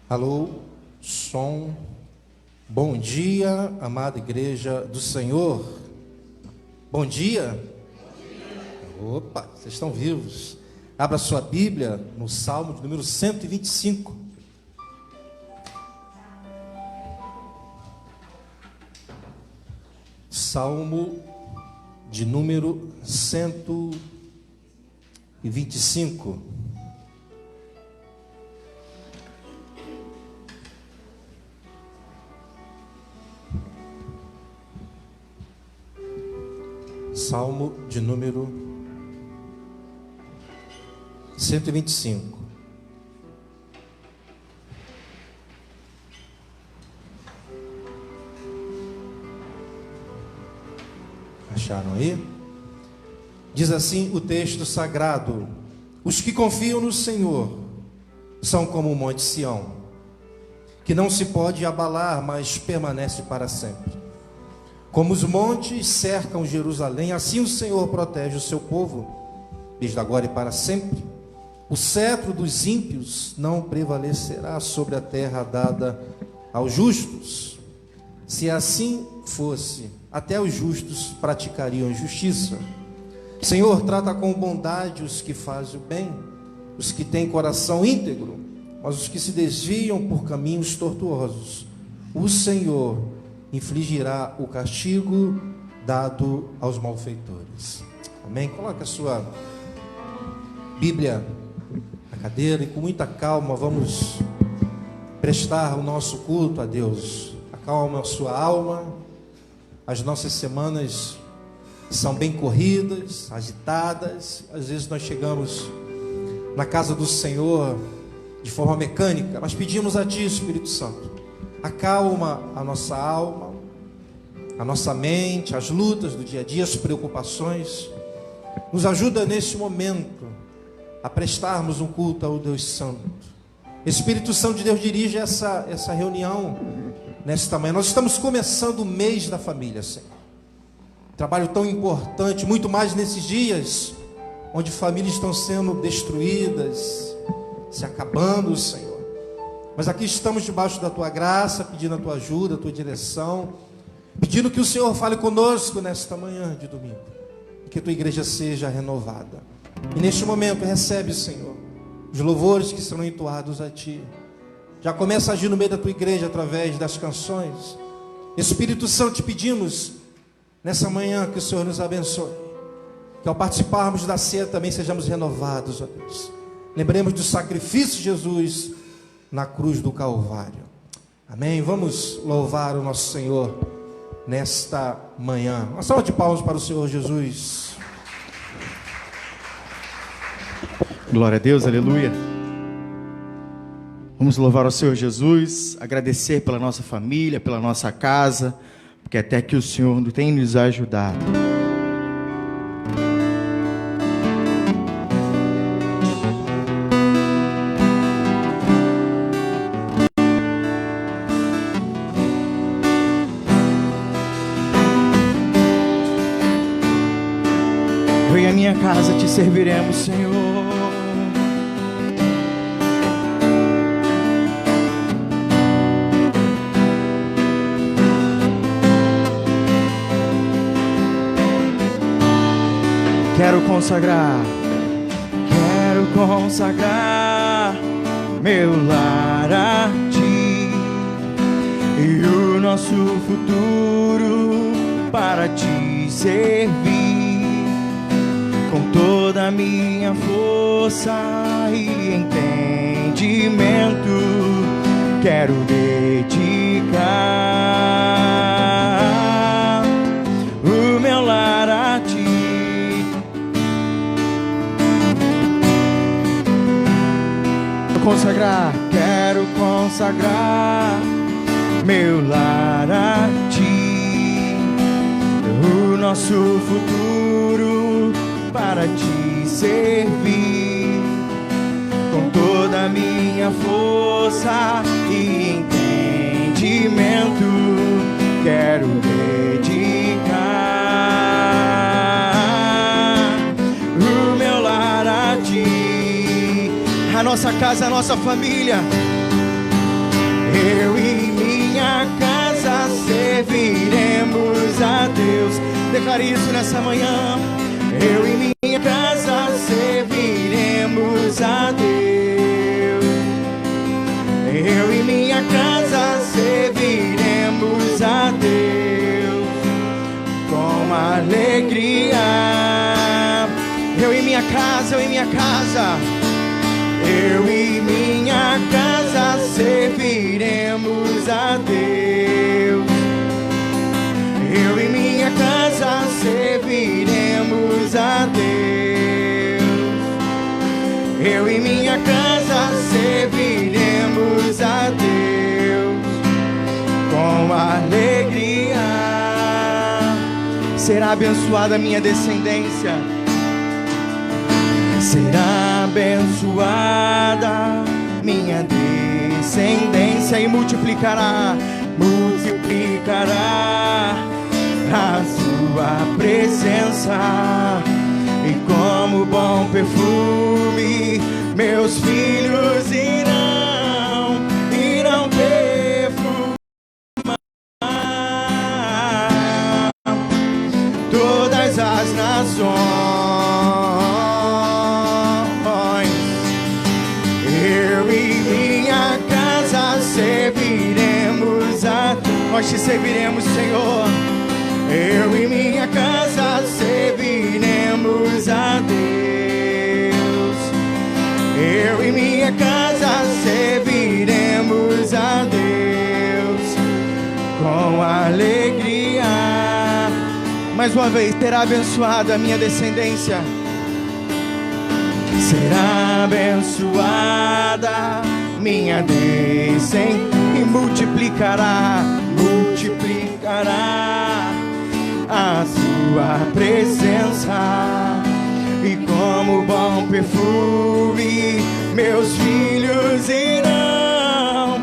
Alô, som. Bom dia, amada igreja do Senhor. Bom dia. Opa, vocês estão vivos. Abra sua Bíblia no Salmo de número 125. Salmo de número 125. Salmo de número 125. Acharam aí? Diz assim o texto sagrado: os que confiam no Senhor são como o monte Sião, que não se pode abalar, mas permanece para sempre. Como os montes cercam Jerusalém, assim o Senhor protege o seu povo, desde agora e para sempre. O cetro dos ímpios não prevalecerá sobre a terra dada aos justos. Se assim fosse, até os justos praticariam justiça. Senhor, trata com bondade os que fazem o bem, os que têm coração íntegro, mas os que se desviam por caminhos tortuosos, o Senhor infligirá o castigo dado aos malfeitores. Amém? Coloque a sua Bíblia na cadeira e com muita calma vamos prestar o nosso culto a Deus. Acalma a sua alma. As nossas semanas são bem corridas, agitadas. Às vezes nós chegamos na casa do Senhor de forma mecânica, mas pedimos a Ti, Espírito Santo, acalma a nossa alma, a nossa mente, as lutas do dia a dia, as preocupações. Nos ajuda neste momento a prestarmos um culto ao Deus Santo. Espírito Santo de Deus, dirige essa reunião nesta manhã. Nós estamos começando o mês da família, Senhor. Trabalho tão importante, muito mais nesses dias onde famílias estão sendo destruídas, se acabando, Senhor. Mas aqui estamos debaixo da Tua graça, pedindo a Tua ajuda, a Tua direção, pedindo que o Senhor fale conosco nesta manhã de domingo, que a Tua igreja seja renovada. E neste momento recebe, Senhor, os louvores que serão entoados a Ti. Já começa a agir no meio da Tua igreja através das canções. Espírito Santo, te pedimos nessa manhã que o Senhor nos abençoe, que ao participarmos da ceia também sejamos renovados, ó Deus. Lembremos do sacrifício de Jesus na cruz do Calvário. Amém? Vamos louvar o nosso Senhor nesta manhã. Uma salva de palmas para o Senhor Jesus. Glória a Deus, aleluia. Vamos louvar ao Senhor Jesus, agradecer pela nossa família, pela nossa casa, porque até aqui o Senhor tem nos ajudado. Eu e a minha casa te serviremos, Senhor. Quero consagrar meu lar a Ti e o nosso futuro para Te servir com toda a minha força e entendimento. Quero dedicar o meu lar a Ti. Quero consagrar meu lar a Ti, o nosso futuro para Te servir com toda a minha força e entendimento. Quero dedicar o meu lar a Ti. A nossa casa, a nossa família, Eu e minha casa serviremos a Deus. Declare isso nessa manhã. Eu e minha casa serviremos a Deus. Eu e minha casa serviremos a Deus com alegria. Eu e minha casa, eu e minha casa. Eu e minha casa serviremos a Deus. Eu e minha casa serviremos a Deus. Eu e minha casa serviremos a Deus com alegria. Será abençoada a minha descendência. Será abençoada minha descendência e multiplicará a sua presença. E como bom perfume meus filhos irão perfumar todas as nações. Eu e minha casa serviremos a Deus. Nós te serviremos, Senhor. Eu e minha casa serviremos a Deus. Eu e minha casa serviremos a Deus com alegria. Mais uma vez, será abençoada a minha descendência. Será abençoada minha descendência e multiplicará a sua presença. E como bom perfume meus filhos irão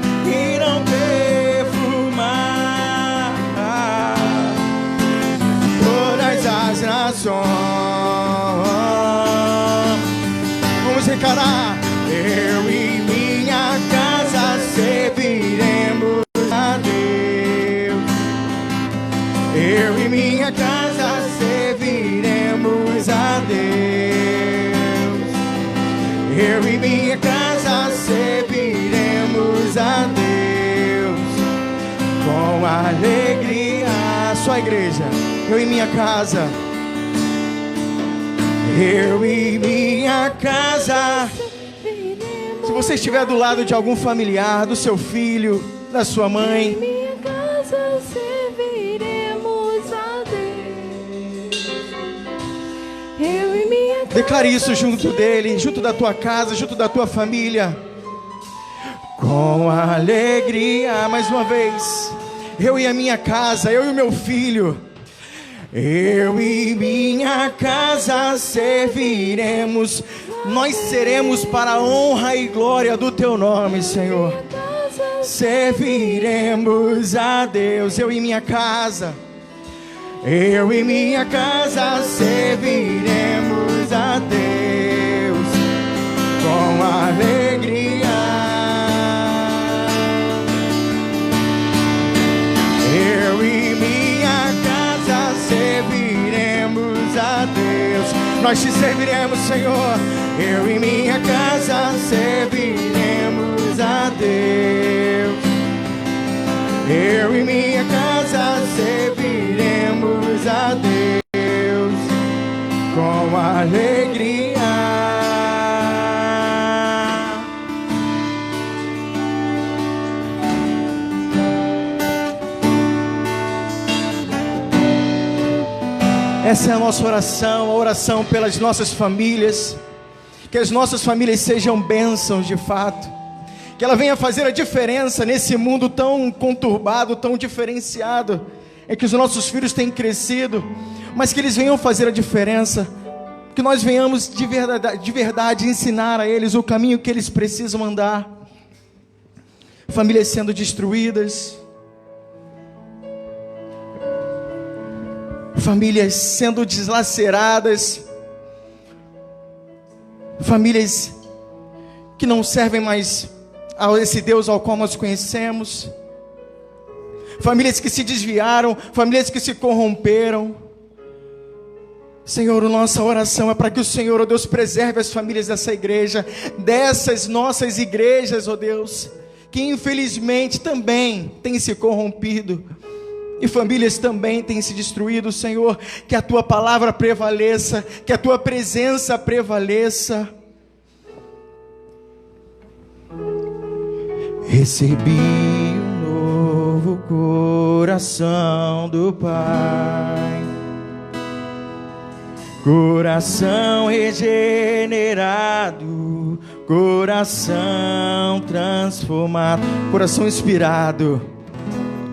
perfumar todas as nações. Vamos encarar. Eu e minha casa serviremos a Deus. Eu e minha casa serviremos a Deus. Eu e minha casa serviremos a Deus com alegria. Só a igreja. Eu e minha casa. Eu e minha casa. Se você estiver do lado de algum familiar, do seu filho, da sua mãe, em minha casa serviremos a Deus. Eu e minha casa. Declare isso junto dele, junto da tua casa, junto da tua família. Com alegria, mais uma vez. Eu e a minha casa, eu e o meu filho. Eu e minha casa serviremos. Nós seremos para a honra e glória do teu nome, Senhor. Serviremos a Deus. Eu e minha casa. Eu e minha casa serviremos a Deus com alegria. Eu e minha casa serviremos a Deus. Nós te serviremos, Senhor. Eu e minha casa serviremos a Deus. Eu e minha casa serviremos a Deus com alegria. Essa é a nossa oração, a oração pelas nossas famílias. Que as nossas famílias sejam bênçãos de fato. Que ela venha fazer a diferença nesse mundo tão conturbado, tão diferenciado, em que os nossos filhos têm crescido, mas que eles venham fazer a diferença. Que nós venhamos de verdade ensinar a eles o caminho que eles precisam andar. Famílias sendo destruídas, famílias sendo deslaceradas, famílias que não servem mais a esse Deus ao qual nós conhecemos. Famílias que se desviaram, famílias que se corromperam. Senhor, nossa oração é para que o Senhor, ó Deus, preserve as famílias dessa igreja, dessas nossas igrejas, ó Deus, que infelizmente também têm se corrompido, e famílias também têm se destruído. Senhor, que a Tua palavra prevaleça, que a Tua presença prevaleça. Recebi um novo coração do Pai, coração regenerado, coração transformado, coração inspirado,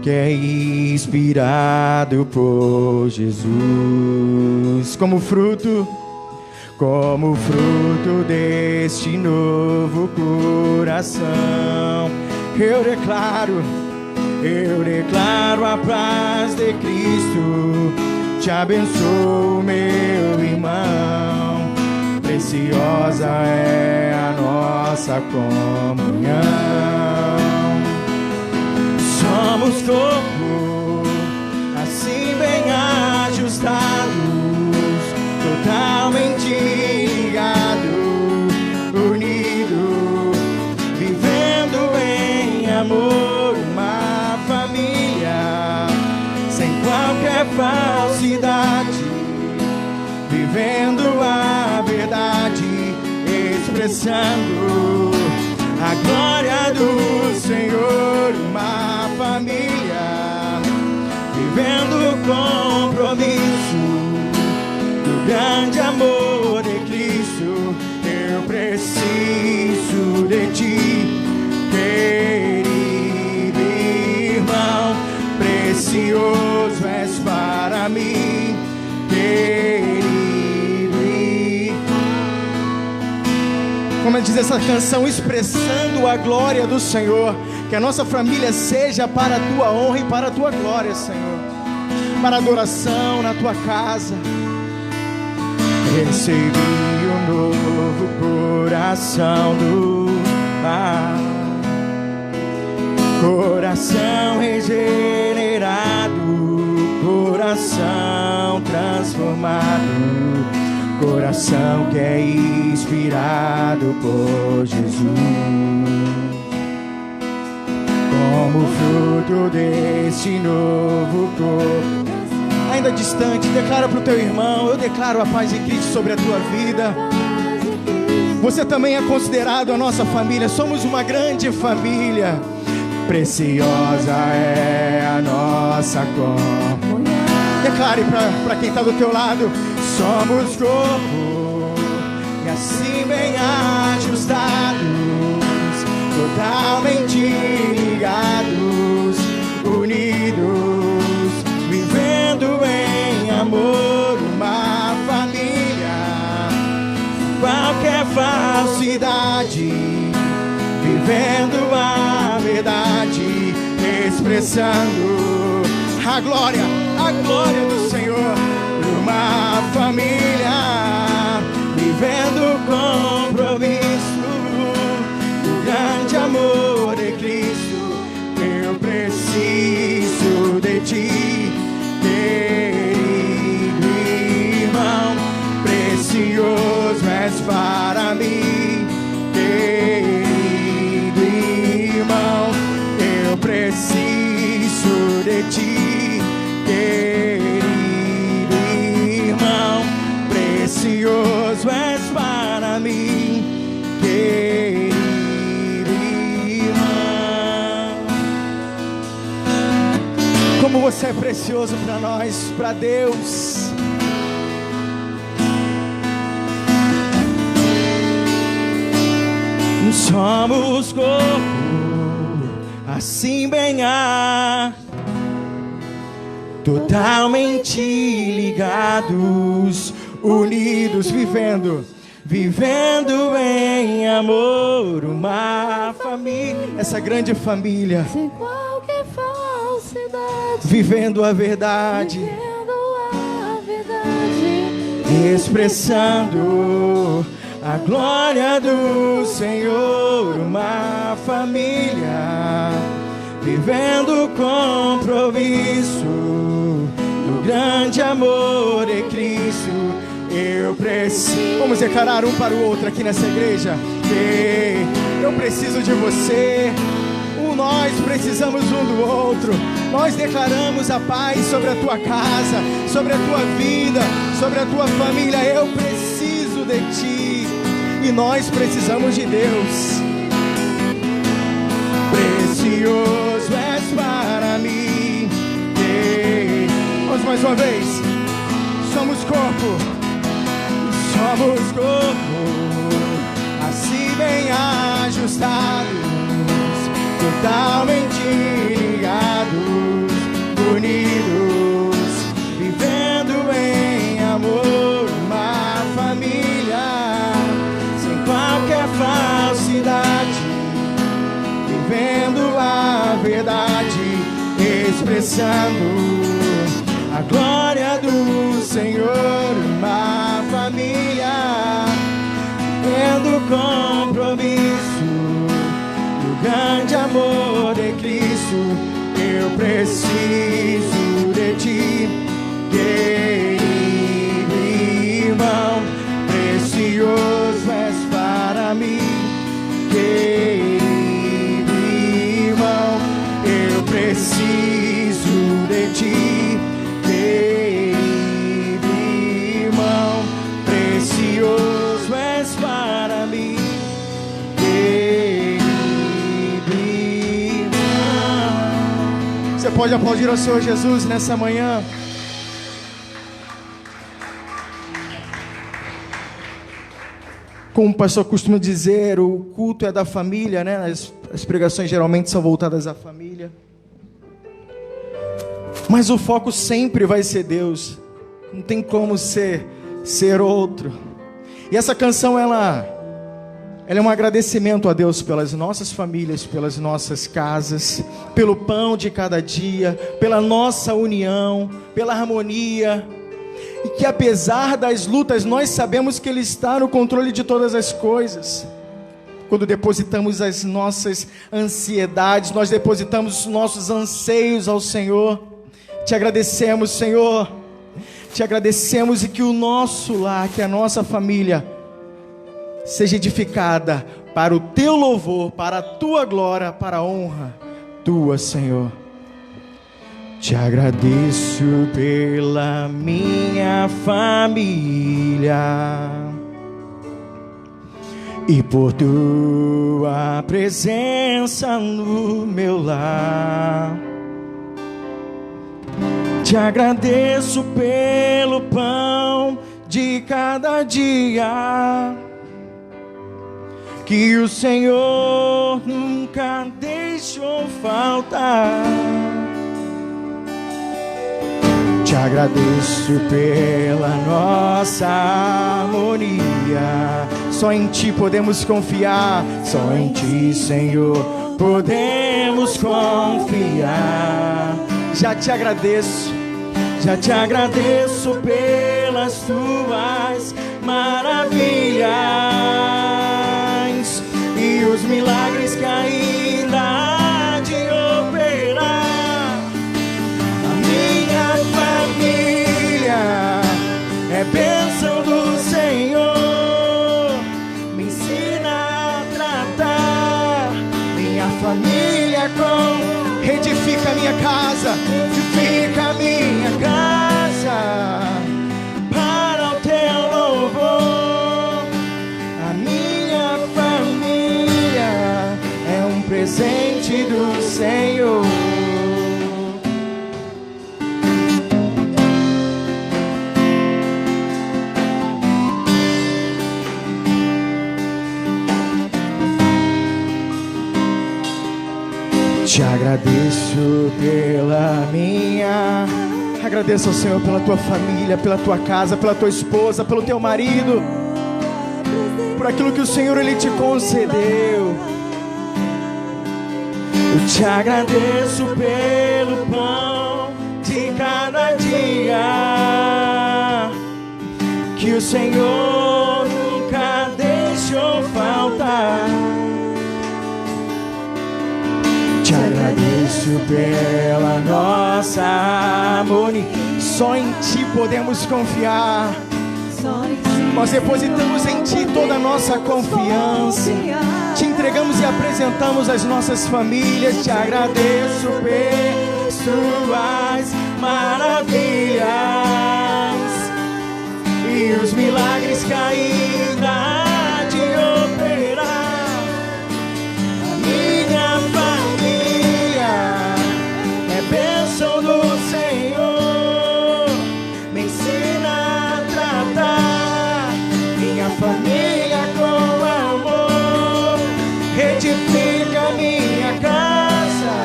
que é inspirado por Jesus, como fruto deste novo coração. Eu declaro a paz de Cristo. Te abençoo, meu irmão. Preciosa é a nossa comunhão. Somos corpo, assim bem ajustados, totalmente ligados, unidos, vivendo em amor, uma família, sem qualquer falsidade, vivendo a verdade, expressando a glória do Senhor, uma família, vivendo o compromisso do grande amor de Cristo. Eu preciso de Ti, querido irmão, precioso és para mim, querido irmão. Como diz essa canção, expressando a glória do Senhor, que a nossa família seja para a Tua honra e para a Tua glória, Senhor, para adoração na Tua casa. Recebi um novo coração do Pai, coração regenerado, coração transformado, coração que é inspirado por Jesus. Como fruto deste novo corpo, ainda distante, declara para o teu irmão: eu declaro a paz de Cristo sobre a tua vida. Você também é considerado a nossa família, somos uma grande família. Preciosa é a nossa comunhão. Declare para quem está do teu lado: somos corpo, e assim bem ajustados, totalmente ligados, unidos, vivendo em amor, uma família, qualquer falsidade, vivendo a verdade, expressando a glória do Senhor, uma família, vivendo o compromisso do grande amor de Cristo. Eu preciso de Ti, querido irmão, precioso és para mim, querido irmão. Eu preciso de Ti, querido irmão, precioso és para mim, querido irmão. Como você é precioso para nós, para Deus. Somos corpo, assim bem totalmente ligados, unidos, vivendo em amor, uma família, essa grande família, sem qualquer falsidade, vivendo a verdade, expressando a glória do Senhor, uma família vivendo compromisso do grande amor de Cristo. Eu preciso. Vamos declarar um para o outro aqui nessa igreja. Eu preciso de você. Nós precisamos um do outro. Nós declaramos a paz sobre a tua casa, sobre a tua vida, sobre a tua família. Eu preciso de ti e nós precisamos de Deus. Precioso és para mim. Vamos mais uma vez. Somos corpo, assim bem ajustados, totalmente ligados, unidos, vivendo em amor, uma família, sem qualquer falsidade, vivendo a verdade, expressando a glória do Senhor, uma família, vivendo compromisso grande amor de Cristo. Eu preciso de ti, querido irmão. Precioso és para mim, querido irmão. Eu preciso de ti, querido irmão. Precioso és para mim, Você pode aplaudir ao Senhor Jesus nessa manhã. Como o pastor costuma dizer, o culto é da família, né? As pregações geralmente são voltadas à família. Mas o foco sempre vai ser Deus. Não tem como ser outro. E essa canção, ela é um agradecimento a Deus pelas nossas famílias, pelas nossas casas, pelo pão de cada dia, pela nossa união, pela harmonia. E que apesar das lutas, nós sabemos que Ele está no controle de todas as coisas. Quando depositamos as nossas ansiedades, nós depositamos os nossos anseios ao Senhor. Te agradecemos, Senhor. Te agradecemos, e que o nosso lar, que a nossa família seja edificada para o teu louvor, para a tua glória, para a honra tua, Senhor. Te agradeço pela minha família e por tua presença no meu lar. Te agradeço pelo pão de cada dia que o Senhor nunca deixou faltar. Te agradeço pela nossa harmonia. Só em Ti podemos confiar. Só em Ti, Senhor, podemos confiar. Já te agradeço pelas Tuas maravilhas e os milagres que ainda há de operar. A minha família é bênção do Senhor, me ensina a tratar minha família com... Edifica a minha casa, edifica a minha casa para o teu louvor. A minha família é um presente do Senhor. Te agradeço pela minha... Agradeço ao Senhor pela tua família, pela tua casa, pela tua esposa, pelo teu marido, por aquilo que o Senhor Ele te concedeu. Eu te agradeço pelo pão de cada dia que o Senhor nunca deu. tratar. Te agradeço pela nossa harmonia. Só em Ti podemos confiar. Nós depositamos em Ti toda a nossa confiança. Te entregamos e apresentamos as nossas famílias. Te agradeço pelas Suas maravilhas e os milagres que ainda há de operar. A minha família é bênção do Senhor. Me ensina a tratar minha família com amor. Retifica minha casa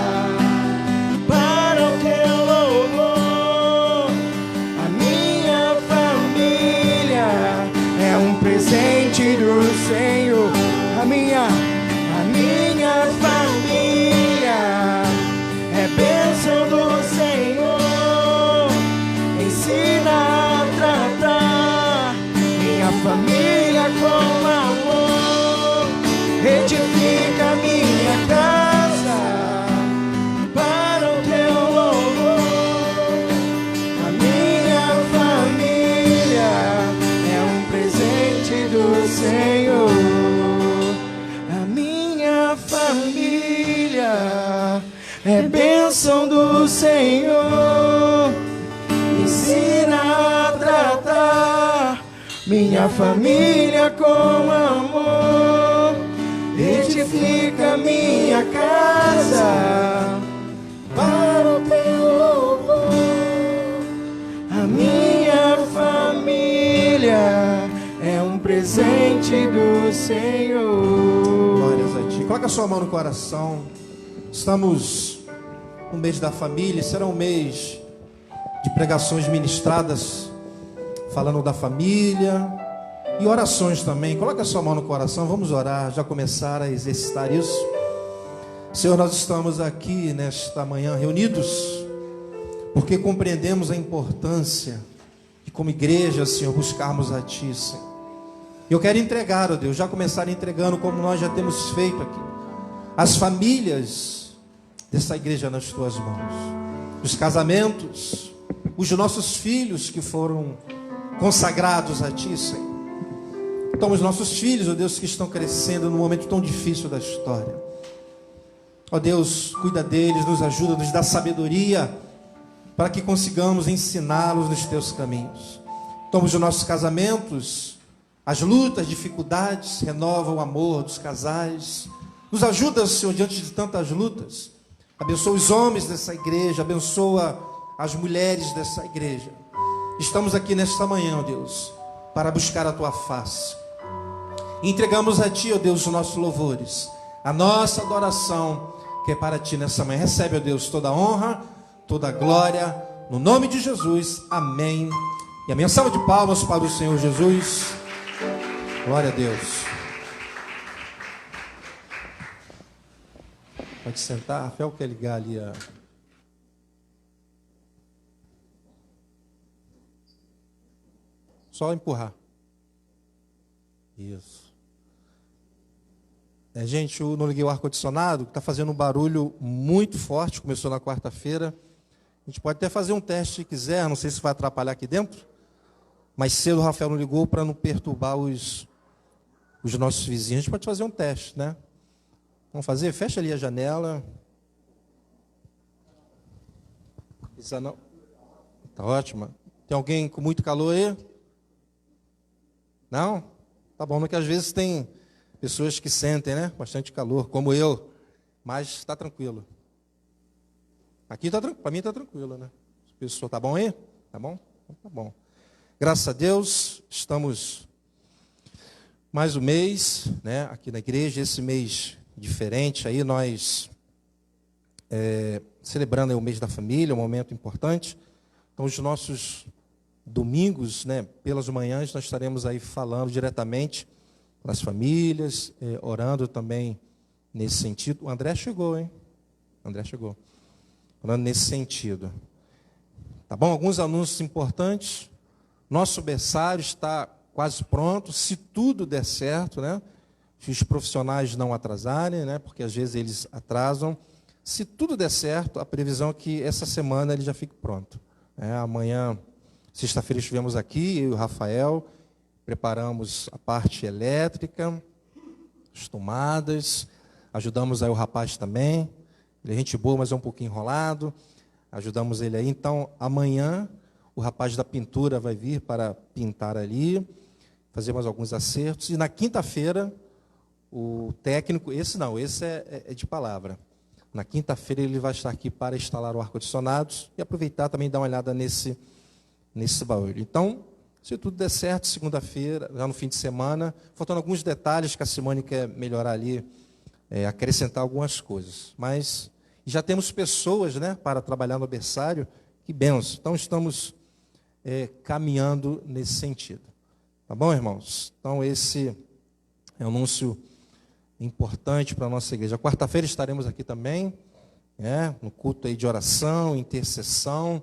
para o Teu louvor. A minha família é um presente do Senhor. A minha família é bênção do Senhor. Ensina a tratar minha família com amor. Retifica minha casa para o Teu louvor. A minha família é um presente do Senhor. A minha família é bênção do Senhor. Ensina a tratar minha família com amor. Retifica minha casa para o Teu louvor. A minha família é um presente do Senhor. Glórias a Ti. Coloca a sua mão no coração. Estamos no mês da família. Será um mês de pregações ministradas, falando da família e orações também. Coloca a sua mão no coração. Vamos orar, já começar a exercitar isso. Senhor, nós estamos aqui nesta manhã reunidos porque compreendemos a importância de, como igreja, Senhor, buscarmos a Ti, Senhor. Eu quero entregar, ó Deus, já começar entregando, como nós já temos feito aqui, as famílias dessa igreja nas Tuas mãos, os casamentos, os nossos filhos que foram consagrados a Ti, Senhor. Então, os nossos filhos, ó Deus, que estão crescendo num momento tão difícil da história. Ó Deus, cuida deles, nos ajuda, nos dá sabedoria para que consigamos ensiná-los nos Teus caminhos. Então, os nossos casamentos, as lutas, dificuldades, renova o amor dos casais. Nos ajuda, Senhor, diante de tantas lutas. Abençoa os homens dessa igreja, abençoa as mulheres dessa igreja. Estamos aqui nesta manhã, ó Deus, para buscar a Tua face. E entregamos a Ti, ó Deus, os nossos louvores, a nossa adoração, que é para Ti nessa manhã. Recebe, ó Deus, toda a honra, toda a glória, no nome de Jesus. Amém. E a minha salva de palmas para o Senhor Jesus. Glória a Deus. Pode sentar. Rafael quer ligar ali a... Só empurrar. Isso. Gente, eu não liguei o ar-condicionado, que está fazendo um barulho muito forte. Começou na quarta-feira. A gente pode até fazer um teste se quiser, não sei se vai atrapalhar aqui dentro. Mas cedo o Rafael não ligou para não perturbar os nossos vizinhos. A gente pode fazer um teste, né? Vamos fazer? Fecha ali a janela. Isso não. Tá ótima. Tem alguém com muito calor aí? Não? Tá bom, porque às vezes tem pessoas que sentem, né? Bastante calor, como eu. Mas está tranquilo. Aqui tá para mim está tranquilo, né? Pessoal, tá bom aí? Tá bom? Tá bom. Graças a Deus, estamos mais um mês, né? Aqui na igreja, esse mês diferente aí, nós celebrando aí o mês da família, um momento importante. Então, os nossos domingos, né, pelas manhãs, nós estaremos aí falando diretamente para as famílias, orando também nesse sentido. O André chegou, hein? O André chegou. Orando nesse sentido. Tá bom? Alguns anúncios importantes. Nosso berçário está quase pronto, se tudo der certo, né? se os profissionais não atrasarem, né, porque às vezes eles atrasam. Se tudo der certo, a previsão é que essa semana ele já fique pronto. Amanhã, sexta-feira, estivemos aqui, eu e o Rafael, preparamos a parte elétrica, as tomadas, ajudamos aí o rapaz também. Ele é gente boa, mas é um pouquinho enrolado. Ajudamos ele aí. Então, amanhã, o rapaz da pintura vai vir para pintar ali, fazer mais alguns acertos. E na quinta-feira, o técnico, esse é de palavra. Na quinta-feira ele vai estar aqui para instalar o ar-condicionado e aproveitar também e dar uma olhada nesse barulho. Então, se tudo der certo, segunda-feira, já no fim de semana, faltando alguns detalhes que a Simone quer melhorar ali, acrescentar algumas coisas. Mas já temos pessoas, né, para trabalhar no berçário, que benção. Então, estamos caminhando nesse sentido. Tá bom, irmãos? Então, esse é um anúncio importante para a nossa igreja. Quarta-feira estaremos aqui também, no culto aí de oração, intercessão,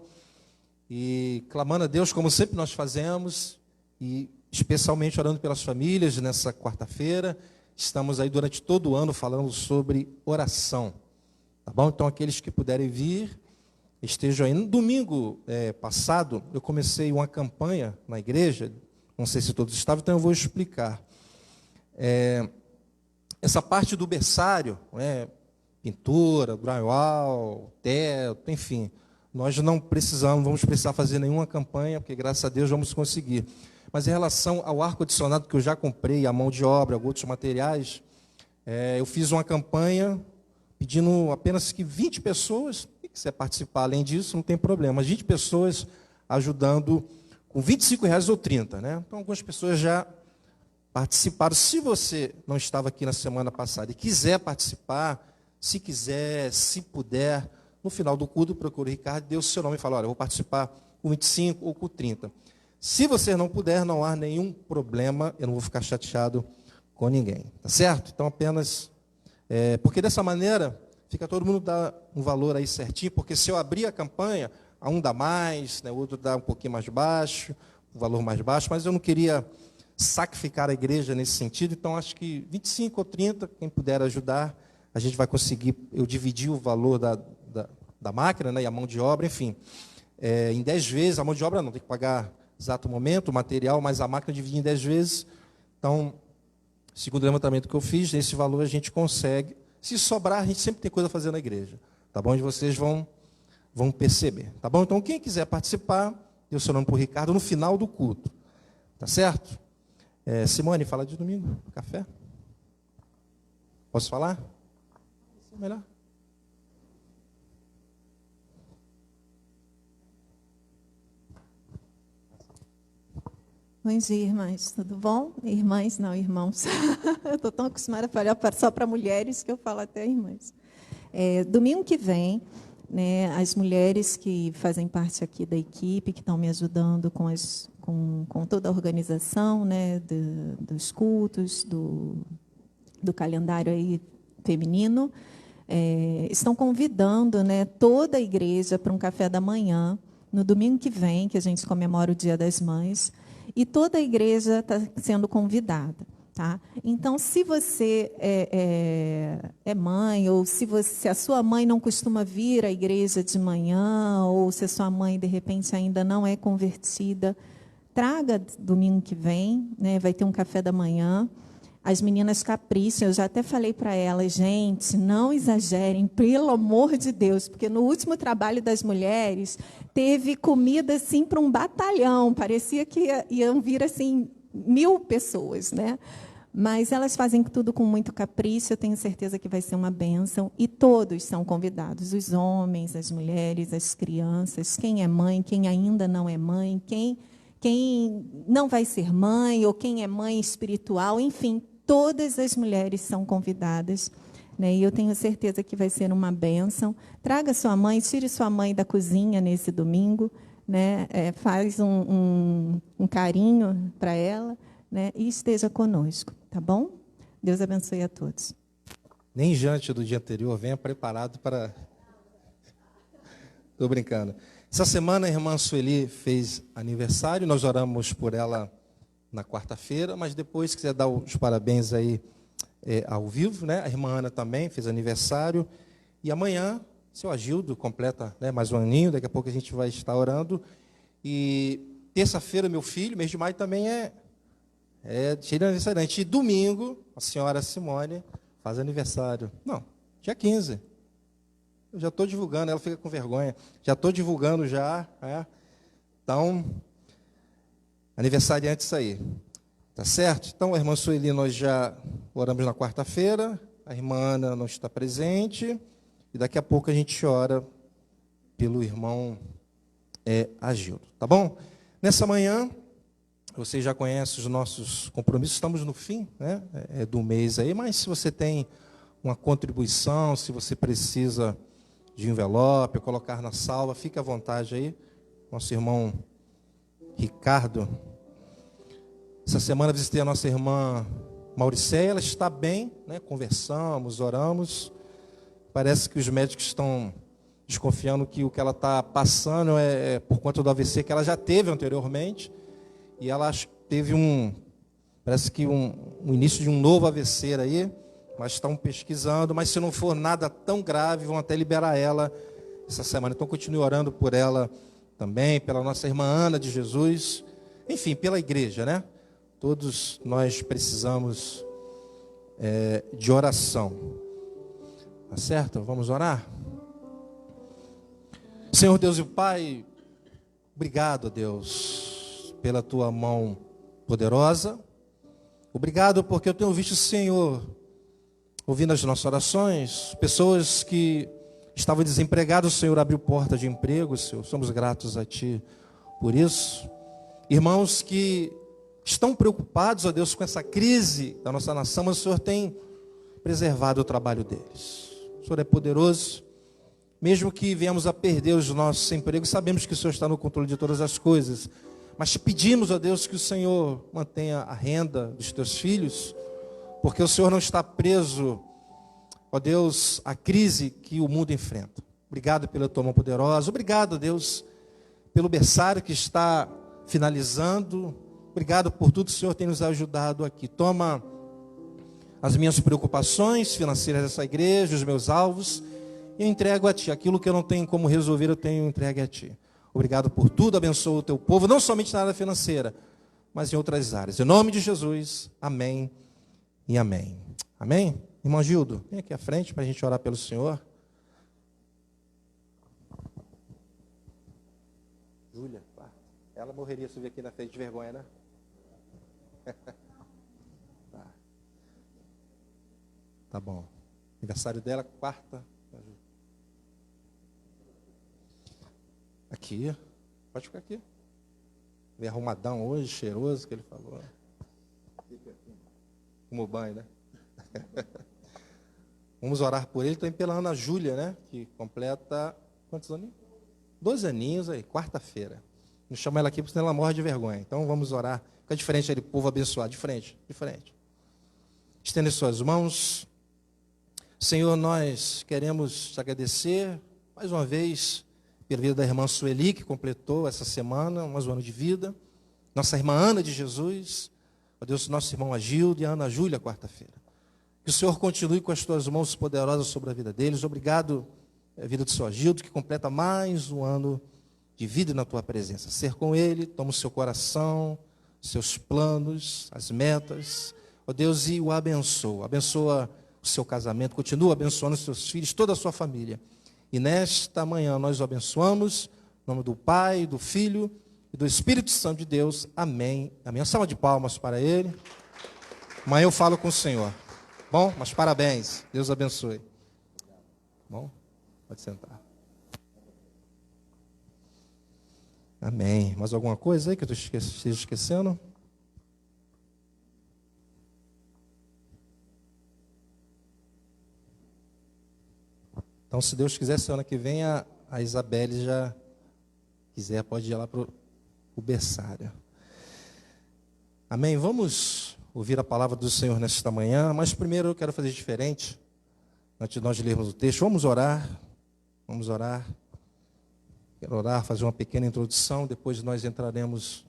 e clamando a Deus, como sempre nós fazemos, e especialmente orando pelas famílias nessa quarta-feira. Estamos aí durante todo o ano falando sobre oração. Tá bom? Então, aqueles que puderem vir, estejam aí. No domingo passado, eu comecei uma campanha na igreja, não sei se todos estavam, então eu vou explicar. Essa parte do berçário, pintura, drywall, teto, enfim, nós não vamos precisar fazer nenhuma campanha, porque graças a Deus vamos conseguir. Mas em relação ao ar-condicionado que eu já comprei, a mão de obra, outros materiais, eu fiz uma campanha pedindo apenas que 20 pessoas, se quiser participar além disso, não tem problema, mas 20 pessoas ajudando com R$25 ou 30, né? Então, algumas pessoas já participaram. Se você não estava aqui na semana passada e quiser participar, se quiser, se puder, no final do culto, procure o Ricardo, dê o seu nome e fala, olha, eu vou participar com 25 ou com 30. Se você não puder, não há nenhum problema, eu não vou ficar chateado com ninguém, tá certo? Então, apenas, porque dessa maneira, fica todo mundo dá um valor aí certinho, porque se eu abrir a campanha, a um dá mais, né, o outro dá um pouquinho mais baixo, um valor mais baixo, mas eu não queria sacrificar a igreja nesse sentido, então acho que 25 ou 30, quem puder ajudar, a gente vai conseguir, eu dividi o valor da máquina, né, e a mão de obra, enfim, em 10 vezes, a mão de obra não, tem que pagar exato momento, o material, mas a máquina dividi em 10 vezes, então, segundo o levantamento que eu fiz, nesse valor a gente consegue, se sobrar, a gente sempre tem coisa a fazer na igreja, tá bom? E vocês vão perceber, tá bom? Então, quem quiser participar, dê o seu nome para o Ricardo no final do culto, tá certo? Simone, fala de domingo, café? Posso falar? Melhor? Bom dia, irmãs. Tudo bom? Irmãs, não, irmãos. Eu estou tão acostumada a falar só para mulheres que eu falo até irmãs. Domingo que vem, né, as mulheres que fazem parte aqui da equipe, que estão me ajudando com toda a organização, né, dos cultos, do calendário aí feminino, estão convidando, né, toda a igreja para um café da manhã, no domingo que vem, que a gente comemora o Dia das Mães, e toda a igreja está sendo convidada. Tá? Então, se você é mãe, ou se a sua mãe não costuma vir à igreja de manhã, ou se a sua mãe, de repente, ainda não é convertida, traga domingo que vem, né? Vai ter um café da manhã. As meninas capricham, eu já até falei para elas, gente, não exagerem, pelo amor de Deus, porque no último trabalho das mulheres, teve comida assim para um batalhão, parecia que iam vir assim 1000 pessoas, né? Mas elas fazem tudo com muito capricho, eu tenho certeza que vai ser uma bênção, e todos são convidados, os homens, as mulheres, as crianças, quem é mãe, quem ainda não é mãe, quem não vai ser mãe, ou quem é mãe espiritual, enfim, todas as mulheres são convidadas, né? E eu tenho certeza que vai ser uma bênção. Traga sua mãe, tire sua mãe da cozinha nesse domingo, né? Faz um carinho para ela, né? E esteja conosco, tá bom? Deus abençoe a todos. Nem jante do dia anterior, venha preparado para... Estou brincando. Essa semana a irmã Sueli fez aniversário, nós oramos por ela na quarta-feira, mas depois, se quiser dar os parabéns aí ao vivo, né? A irmã Ana também fez aniversário. E amanhã, seu Agildo completa, né, mais um aninho, daqui a pouco a gente vai estar orando. E terça-feira, meu filho, mês de maio também é cheio de aniversariante. E domingo, a senhora Simone faz aniversário. Não, dia 15. Eu já estou divulgando, ela fica com vergonha. Já estou divulgando já. Então, aniversariante isso aí. Tá certo? Então, a irmã Sueli, nós já oramos na quarta-feira. A irmã Ana não está presente. E daqui a pouco a gente ora pelo irmão Agildo. Tá bom? Nessa manhã, vocês já conhecem os nossos compromissos. Estamos no fim, né, do mês aí. Mas se você tem uma contribuição, se você precisa de envelope, colocar na salva, fique à vontade aí. Nosso irmão Ricardo. Essa semana visitei a nossa irmã Mauricéia, ela está bem, né? Conversamos, oramos. Parece que os médicos estão desconfiando que o que ela está passando é por conta do AVC que ela já teve anteriormente. E ela teve parece que um início de um novo AVC aí, mas estão pesquisando. Mas se não for nada tão grave, vão até liberar ela essa semana. Então continue orando por ela também, pela nossa irmã Ana de Jesus, enfim, pela igreja, né? Todos nós precisamos de oração. Tá certo? Vamos orar? Senhor Deus e Pai, obrigado, Deus, pela Tua mão poderosa. Obrigado porque eu tenho visto o Senhor ouvindo as nossas orações. Pessoas que estavam desempregadas, o Senhor abriu porta de emprego, Senhor. Somos gratos a Ti por isso. Irmãos que estão preocupados, ó Deus, com essa crise da nossa nação, mas o Senhor tem preservado o trabalho deles. O Senhor é poderoso, mesmo que venhamos a perder os nossos empregos, sabemos que o Senhor está no controle de todas as coisas, mas te pedimos, ó Deus, que o Senhor mantenha a renda dos teus filhos, porque o Senhor não está preso, ó Deus, à crise que o mundo enfrenta. Obrigado pela tua mão poderosa, obrigado, Deus, pelo berçário que está finalizando. Obrigado por tudo que o Senhor tem nos ajudado aqui. Toma as minhas preocupações financeiras dessa igreja, os meus alvos, e eu entrego a Ti. Aquilo que eu não tenho como resolver, eu tenho entregue a Ti. Obrigado por tudo, abençoa o Teu povo, não somente na área financeira, mas em outras áreas. Em nome de Jesus, amém e amém. Amém? Irmão Gildo, vem aqui à frente para a gente orar pelo Senhor. Júlia, ela morreria se vir aqui na frente de vergonha, né? Tá bom. Aniversário dela, quarta. Aqui. Pode ficar aqui. Veio arrumadão hoje, cheiroso, que ele falou. Como banho, né? Vamos orar por ele. Também pela Ana Júlia, né? Que completa, quantos aninhos? 12 aninhos aí, quarta-feira. Não chama ela aqui, porque senão ela morre de vergonha. Então vamos orar. Fica de frente ali, povo abençoado. De frente, de frente. Estende suas mãos. Senhor, nós queremos te agradecer mais uma vez pela vida da irmã Sueli, que completou essa semana, mais um ano de vida. Nossa irmã Ana de Jesus. Ó Deus, nosso irmão Agildo e a Ana Júlia, quarta-feira. Que o Senhor continue com as tuas mãos poderosas sobre a vida deles. Obrigado pela vida do seu Agildo, que completa mais um ano de vida na tua presença. Ser com ele, toma o seu coração, seus planos, as metas. Ó Deus, e o abençoa. Abençoa o seu casamento, continua abençoando os seus filhos, toda a sua família. E nesta manhã nós o abençoamos, em nome do Pai, do Filho e do Espírito Santo de Deus. Amém. Amém. Uma salva de palmas para ele. Amanhã eu falo com o Senhor. Bom, mas parabéns. Deus abençoe. Bom, pode sentar. Amém. Mais alguma coisa aí que eu esteja esquecendo? Então, se Deus quiser, semana que vem, a Isabelle já quiser, pode ir lá para o berçário. Amém? Vamos ouvir a palavra do Senhor nesta manhã, mas primeiro eu quero fazer diferente, antes de nós lermos o texto. Vamos orar. Vamos orar. Quero orar, fazer uma pequena introdução, depois nós entraremos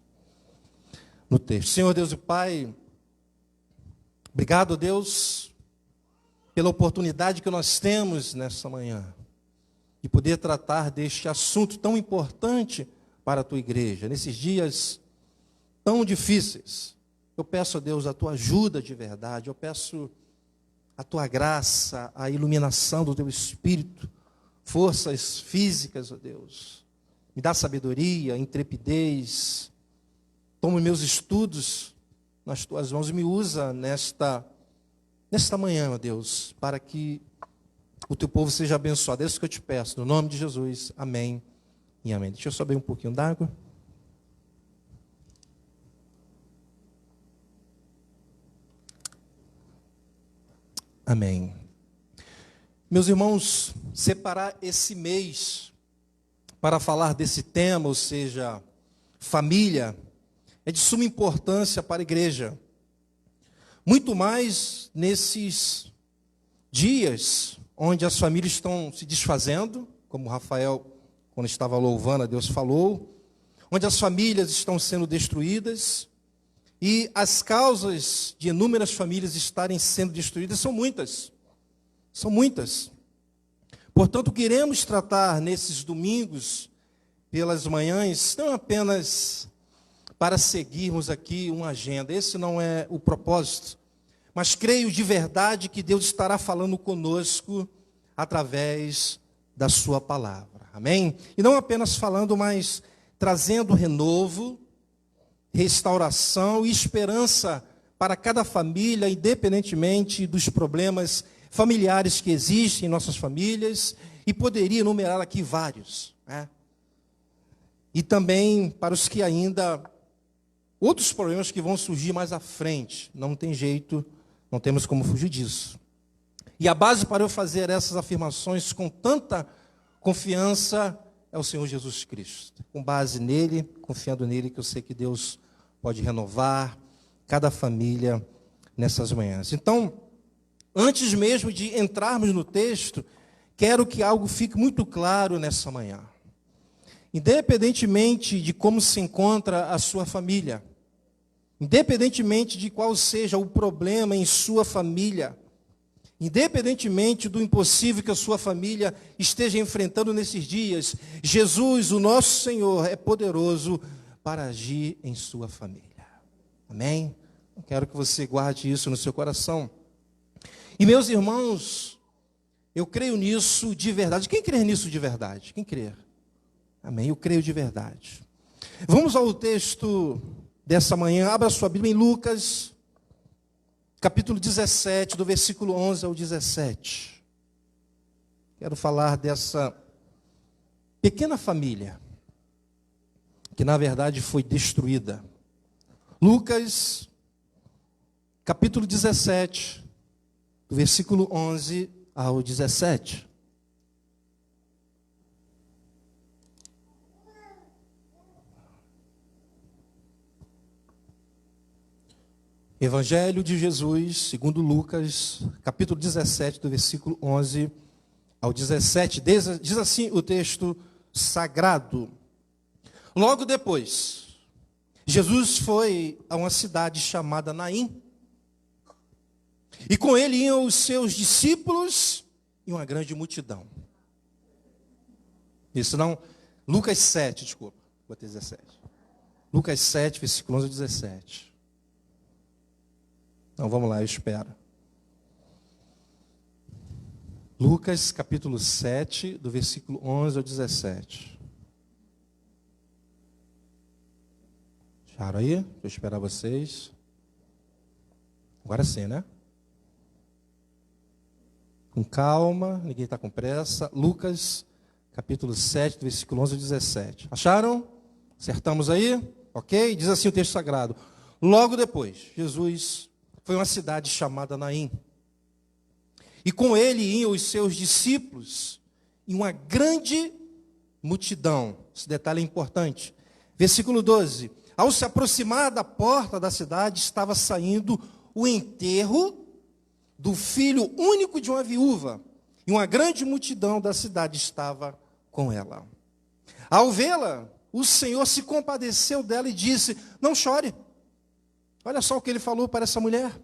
no texto. Senhor Deus e Pai, obrigado, Deus, pela oportunidade que nós temos nessa manhã de poder tratar deste assunto tão importante para a tua igreja, nesses dias tão difíceis. Eu peço a Deus a tua ajuda de verdade, eu peço a tua graça, a iluminação do teu Espírito, forças físicas, ó Deus. Me dá sabedoria, intrepidez. Toma meus estudos nas tuas mãos e me usa nesta manhã, ó Deus, para que o teu povo seja abençoado. É isso que eu te peço, no nome de Jesus. Amém e amém. Deixa eu só beber um pouquinho d'água. Amém. Meus irmãos, separar esse mês para falar desse tema, ou seja, família, é de suma importância para a igreja. Muito mais nesses dias onde as famílias estão se desfazendo, como o Rafael, quando estava louvando a Deus, falou, onde as famílias estão sendo destruídas, e as causas de inúmeras famílias estarem sendo destruídas são muitas. São muitas. Portanto, queremos tratar nesses domingos, pelas manhãs, não apenas para seguirmos aqui uma agenda. Esse não é o propósito. Mas creio de verdade que Deus estará falando conosco através da sua palavra. Amém? E não apenas falando, mas trazendo renovo, restauração e esperança para cada família, independentemente dos problemas familiares que existem em nossas famílias, e poderia enumerar aqui vários, né? E também para os que ainda, outros problemas que vão surgir mais à frente, não tem jeito, não temos como fugir disso. E a base para eu fazer essas afirmações com tanta confiança é o Senhor Jesus Cristo. Com base nele, confiando nele, que eu sei que Deus pode renovar cada família nessas manhãs. Então, antes mesmo de entrarmos no texto, quero que algo fique muito claro nessa manhã. Independentemente de como se encontra a sua família, independentemente de qual seja o problema em sua família, independentemente do impossível que a sua família esteja enfrentando nesses dias, Jesus, o nosso Senhor, é poderoso para agir em sua família. Amém? Eu quero que você guarde isso no seu coração. E meus irmãos, eu creio nisso de verdade. Quem crê nisso de verdade? Quem crê? Amém? Eu creio de verdade. Vamos ao texto dessa manhã. Abra sua Bíblia em Lucas, capítulo 17, do versículo 11 ao 17. Quero falar dessa pequena família que na verdade foi destruída. Lucas, capítulo 17, do versículo 11 ao 17. Evangelho de Jesus, segundo Lucas, capítulo 17, do versículo 11 ao 17. Diz assim o texto sagrado. Logo depois, Jesus foi a uma cidade chamada Naim, e com ele iam os seus discípulos e uma grande multidão. Isso não, Lucas 7, desculpa, botei 17. Lucas 7, versículo 11 ao 17. Então vamos lá, eu espero. Lucas capítulo 7, do versículo 11 ao 17. Acharam aí? Deixa eu esperar vocês. Agora sim, né? Com calma, ninguém está com pressa. Lucas capítulo 7, do versículo 11 ao 17. Acharam? Acertamos aí? Ok? Diz assim o texto sagrado. Logo depois, Jesus foi a uma cidade chamada Naim. E com ele iam os seus discípulos e uma grande multidão. Esse detalhe é importante. Versículo 12. Ao se aproximar da porta da cidade, estava saindo o enterro do filho único de uma viúva. E uma grande multidão da cidade estava com ela. Ao vê-la, o Senhor se compadeceu dela e disse: não chore. Olha só o que ele falou para essa mulher.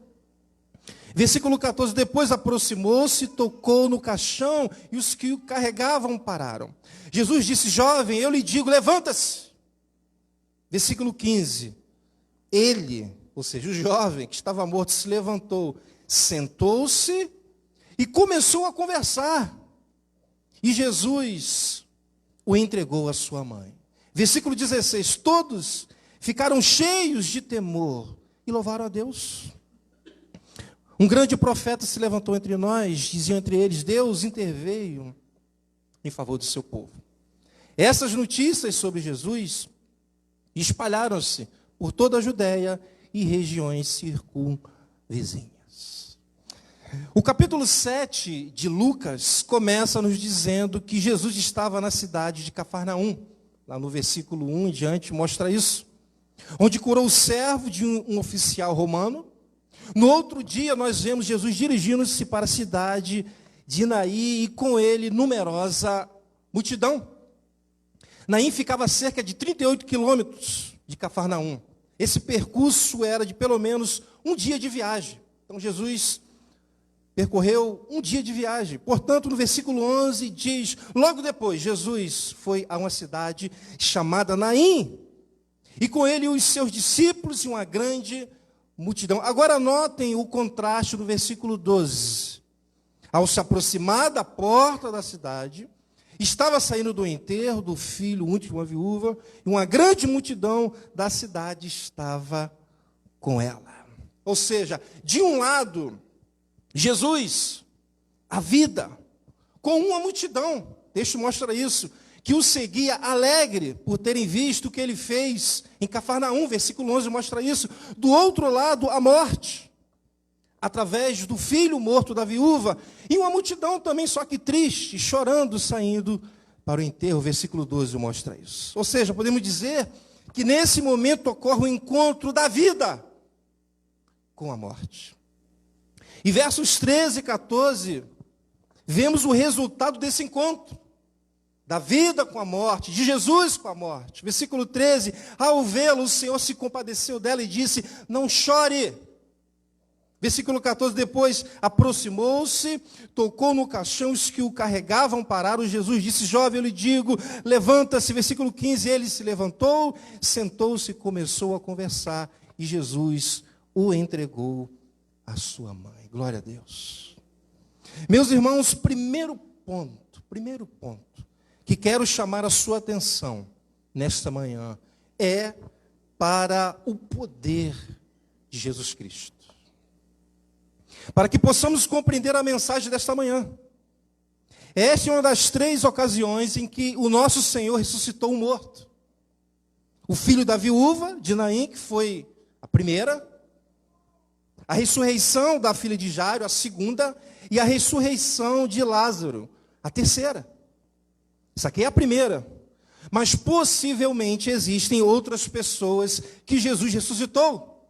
Versículo 14, depois aproximou-se, tocou no caixão e os que o carregavam pararam. Jesus disse, jovem, eu lhe digo, levanta-se. Versículo 15, ele, ou seja, o jovem que estava morto, se levantou, sentou-se e começou a conversar. E Jesus o entregou à sua mãe. Versículo 16, todos ficaram cheios de temor e louvaram a Deus. Um grande profeta se levantou entre nós, diziam entre eles, Deus interveio em favor do seu povo. Essas notícias sobre Jesus espalharam-se por toda a Judéia e regiões circunvizinhas. O capítulo 7 de Lucas começa nos dizendo que Jesus estava na cidade de Cafarnaum. Lá no versículo 1 em diante mostra isso. Onde curou o servo de um oficial romano. No outro dia, nós vemos Jesus dirigindo-se para a cidade de Naim e com ele numerosa multidão. Naim ficava a cerca de 38 quilômetros de Cafarnaum. Esse percurso era de pelo menos um dia de viagem. Então, Jesus percorreu um dia de viagem. Portanto, no versículo 11 diz, logo depois, Jesus foi a uma cidade chamada Naim. E com ele os seus discípulos e uma grande multidão. Agora notem o contraste no versículo 12. Ao se aproximar da porta da cidade, estava saindo do enterro do filho único de uma viúva, e uma grande multidão da cidade estava com ela. Ou seja, de um lado, Jesus, a vida, com uma multidão, o texto mostra isso, que o seguia alegre por terem visto o que ele fez em Cafarnaum, versículo 11 mostra isso. Do outro lado, a morte, através do filho morto da viúva, e uma multidão também, só que triste, chorando, saindo para o enterro, versículo 12 mostra isso. Ou seja, podemos dizer que nesse momento ocorre o encontro da vida com a morte. E versos 13 e 14, vemos o resultado desse encontro. Da vida com a morte, de Jesus com a morte. Versículo 13, ao vê-lo, o Senhor se compadeceu dela e disse, não chore. Versículo 14, depois aproximou-se, tocou no caixão, os que o carregavam pararam. Jesus disse, jovem, eu lhe digo, levanta-se. Versículo 15, ele se levantou, sentou-se e começou a conversar. E Jesus o entregou à sua mãe. Glória a Deus. Meus irmãos, primeiro ponto, que quero chamar a sua atenção nesta manhã é para o poder de Jesus Cristo. Para que possamos compreender a mensagem desta manhã. Esta é uma das 3 ocasiões em que o nosso Senhor ressuscitou um morto. O filho da viúva de Naim, que foi a primeira. A ressurreição da filha de Jairo, a segunda. E a ressurreição de Lázaro, a terceira. Isso aqui é a primeira. Mas possivelmente existem outras pessoas que Jesus ressuscitou.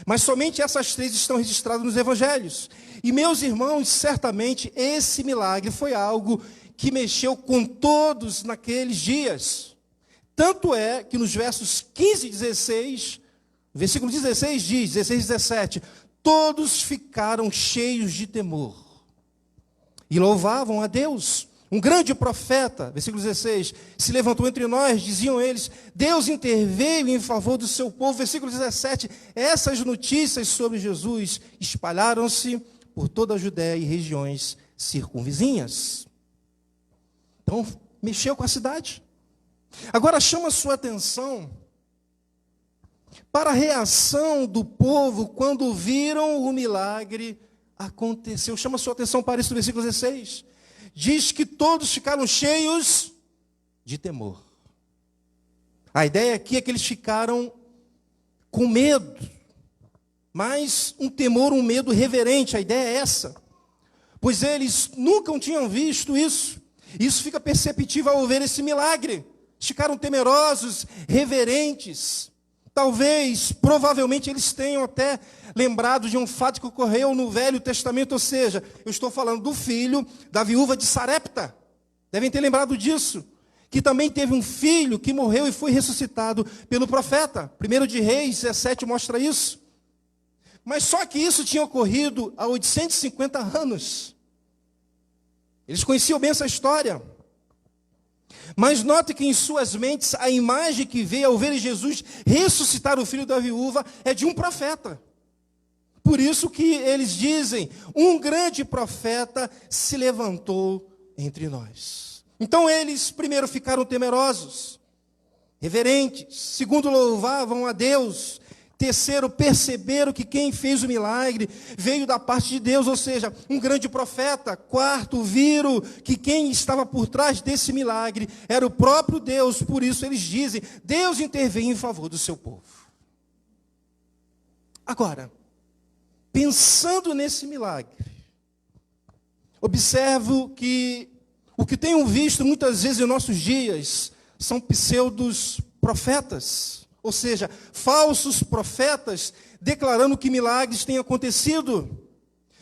Mas somente essas 3 estão registradas nos evangelhos. E meus irmãos, certamente esse milagre foi algo que mexeu com todos naqueles dias. Tanto é que nos versos 15 e 16, versículo 16 diz, 16 e 17, todos ficaram cheios de temor e louvavam a Deus. Um grande profeta, versículo 16, se levantou entre nós, diziam eles, Deus interveio em favor do seu povo. Versículo 17, essas notícias sobre Jesus espalharam-se por toda a Judéia e regiões circunvizinhas. Então, mexeu com a cidade. Agora chama a sua atenção para a reação do povo quando viram o milagre acontecer. Chama a sua atenção para isso no versículo 16. Diz que todos ficaram cheios de temor. A ideia aqui é que eles ficaram com medo, mas um temor, um medo reverente, a ideia é essa. Pois eles nunca tinham visto isso. Isso fica perceptível ao ver esse milagre. Ficaram temerosos, reverentes. Talvez, provavelmente, eles tenham até lembrado de um fato que ocorreu no Velho Testamento, ou seja, eu estou falando do filho da viúva de Sarepta. Devem ter lembrado disso. Que também teve um filho que morreu e foi ressuscitado pelo profeta. 1 de Reis 17 mostra isso. Mas só que isso tinha ocorrido há 850 anos. Eles conheciam bem essa história. Mas note que em suas mentes a imagem que veio ao ver Jesus ressuscitar o filho da viúva é de um profeta. Por isso que eles dizem, um grande profeta se levantou entre nós. Então eles primeiro ficaram temerosos, reverentes. Segundo, louvavam a Deus. Terceiro, perceberam que quem fez o milagre veio da parte de Deus, ou seja, um grande profeta. Quarto, viram que quem estava por trás desse milagre era o próprio Deus. Por isso eles dizem, Deus interveio em favor do seu povo. Agora, pensando nesse milagre, observo que o que tenho visto muitas vezes em nossos dias são pseudos profetas. Ou seja, falsos profetas declarando que milagres têm acontecido.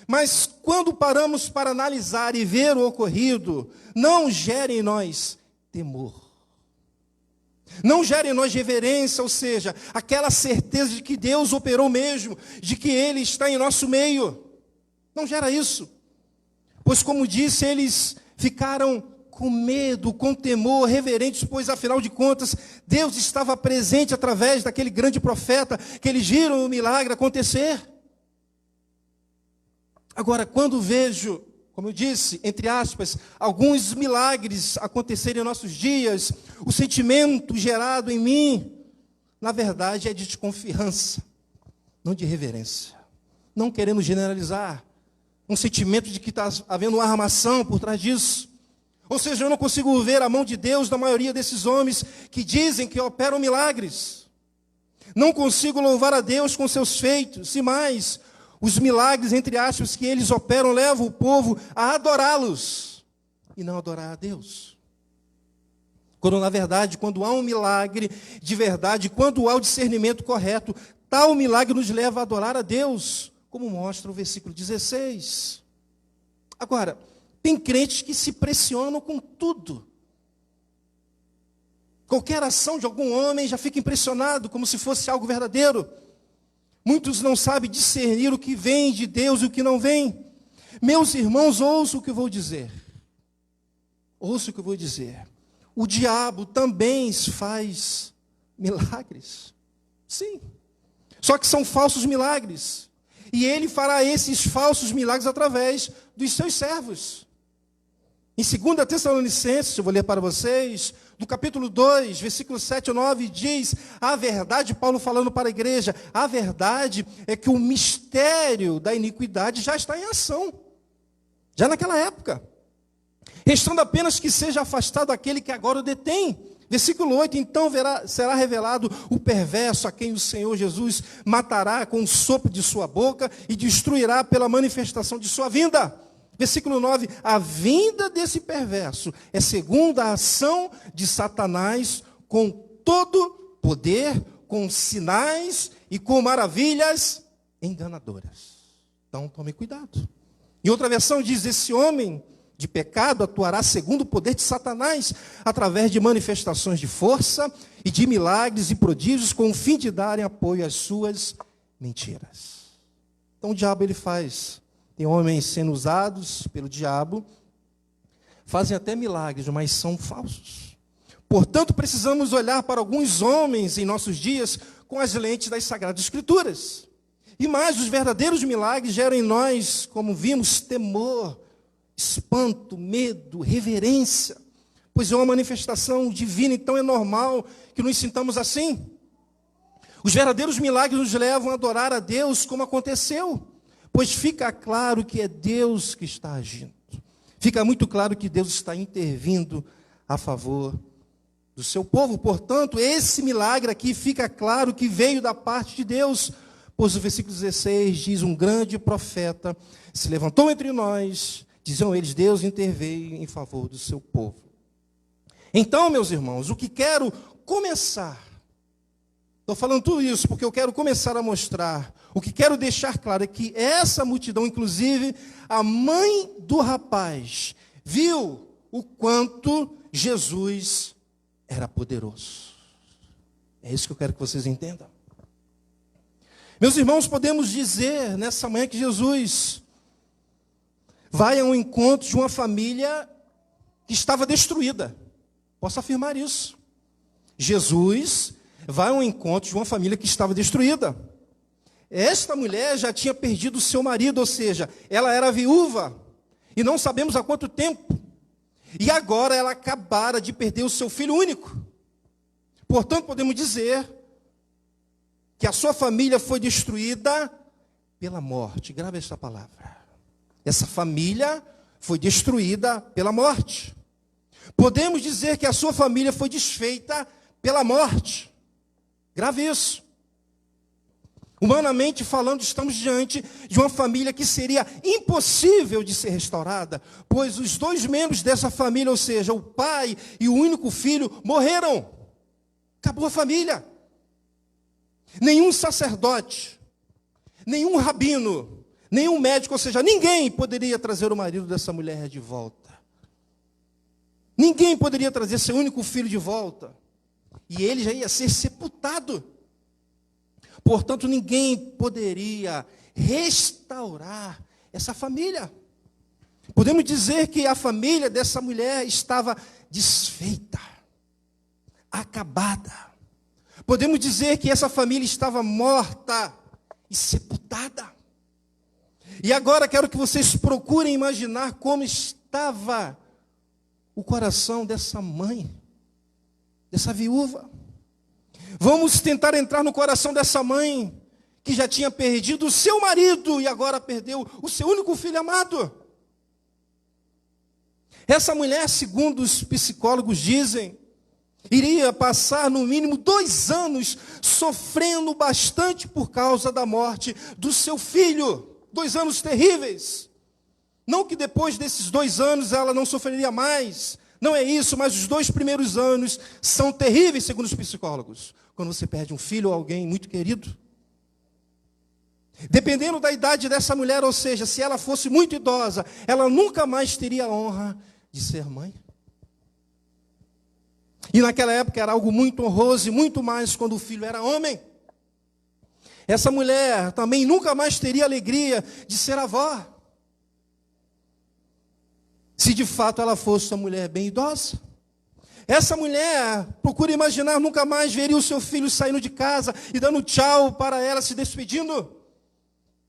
Mas quando paramos para analisar e ver o ocorrido, não gera em nós temor. Não gera em nós reverência, ou seja, aquela certeza de que Deus operou mesmo, de que Ele está em nosso meio. Não gera isso. Pois como disse, eles ficaram com medo, com temor, reverentes, pois afinal de contas, Deus estava presente através daquele grande profeta, que eles viram o milagre acontecer. Agora, quando vejo, como eu disse, entre aspas, alguns milagres acontecerem em nossos dias, o sentimento gerado em mim, na verdade, é de desconfiança, não de reverência. Não querendo generalizar, um sentimento de que está havendo uma armação por trás disso. Ou seja, eu não consigo ver a mão de Deus na maioria desses homens que dizem que operam milagres. Não consigo louvar a Deus com seus feitos. E mais, os milagres, entre aspas, que eles operam, levam o povo a adorá-los e não adorar a Deus. Quando, na verdade, quando há um milagre de verdade, quando há o discernimento correto, tal milagre nos leva a adorar a Deus, como mostra o versículo 16. Agora, tem crentes que se pressionam com tudo. Qualquer ação de algum homem já fica impressionado, como se fosse algo verdadeiro. Muitos não sabem discernir o que vem de Deus e o que não vem. Meus irmãos, ouçam o que eu vou dizer. Ouçam o que eu vou dizer. O diabo também faz milagres. Sim. Só que são falsos milagres. E ele fará esses falsos milagres através dos seus servos. Em 2 Tessalonicenses, eu vou ler para vocês, do capítulo 2, versículos 7 e 9, diz, a verdade, Paulo falando para a igreja, a verdade é que o mistério da iniquidade já está em ação, já naquela época, restando apenas que seja afastado aquele que agora o detém. Versículo 8, então será revelado o perverso a quem o Senhor Jesus matará com o sopro de sua boca e destruirá pela manifestação de sua vinda. Versículo 9, a vinda desse perverso é segundo a ação de Satanás com todo poder, com sinais e com maravilhas enganadoras. Então tome cuidado. Em outra versão diz, esse homem de pecado atuará segundo o poder de Satanás, através de manifestações de força e de milagres e prodígios, com o fim de darem apoio às suas mentiras. Então o diabo ele faz... Tem homens sendo usados pelo diabo, fazem até milagres, mas são falsos. Portanto, precisamos olhar para alguns homens em nossos dias com as lentes das Sagradas Escrituras. E mais, os verdadeiros milagres geram em nós, como vimos, temor, espanto, medo, reverência. Pois é uma manifestação divina, então é normal que nos sintamos assim. Os verdadeiros milagres nos levam a adorar a Deus como aconteceu. Pois fica claro que é Deus que está agindo. Fica muito claro que Deus está intervindo a favor do seu povo. Portanto, esse milagre aqui fica claro que veio da parte de Deus. Pois o versículo 16 diz, um grande profeta se levantou entre nós. Diziam eles, Deus interveio em favor do seu povo. Então, meus irmãos, o que quero começar... Estou falando tudo isso porque eu quero começar a mostrar, o que quero deixar claro é que essa multidão, inclusive a mãe do rapaz, viu o quanto Jesus era poderoso. É isso que eu quero que vocês entendam. Meus irmãos, podemos dizer nessa manhã que Jesus vai ao encontro de uma família que estava destruída. Posso afirmar isso. Jesus vai ao encontro de uma família que estava destruída. Esta mulher já tinha perdido o seu marido, ou seja, ela era viúva, e não sabemos há quanto tempo. E agora ela acabara de perder o seu filho único. Portanto, podemos dizer que a sua família foi destruída pela morte. Grave esta palavra. Essa família foi destruída pela morte. Podemos dizer que a sua família foi desfeita pela morte. Grave isso. Humanamente falando, estamos diante de uma família que seria impossível de ser restaurada, pois os dois membros dessa família, ou seja, o pai e o único filho, morreram. Acabou a família. Nenhum sacerdote, nenhum rabino, nenhum médico, ou seja, ninguém poderia trazer o marido dessa mulher de volta. Ninguém poderia trazer seu único filho de volta. E ele já ia ser sepultado. Portanto, ninguém poderia restaurar essa família. Podemos dizer que a família dessa mulher estava desfeita, acabada. Podemos dizer que essa família estava morta e sepultada. E agora quero que vocês procurem imaginar como estava o coração dessa mãe, dessa viúva. Vamos tentar entrar no coração dessa mãe, que já tinha perdido o seu marido e agora perdeu o seu único filho amado. Essa mulher, segundo os psicólogos dizem, iria passar no mínimo 2 anos sofrendo bastante por causa da morte do seu filho. 2 anos terríveis. Não que depois desses 2 anos ela não sofreria mais. Não é isso, mas os 2 primeiros anos são terríveis, segundo os psicólogos. Quando você perde um filho ou alguém muito querido. Dependendo da idade dessa mulher, ou seja, se ela fosse muito idosa, ela nunca mais teria a honra de ser mãe. E naquela época era algo muito honroso, e muito mais quando o filho era homem. Essa mulher também nunca mais teria a alegria de ser avó. Se de fato ela fosse uma mulher bem idosa. Essa mulher, procura imaginar, nunca mais veria o seu filho saindo de casa e dando tchau para ela, se despedindo.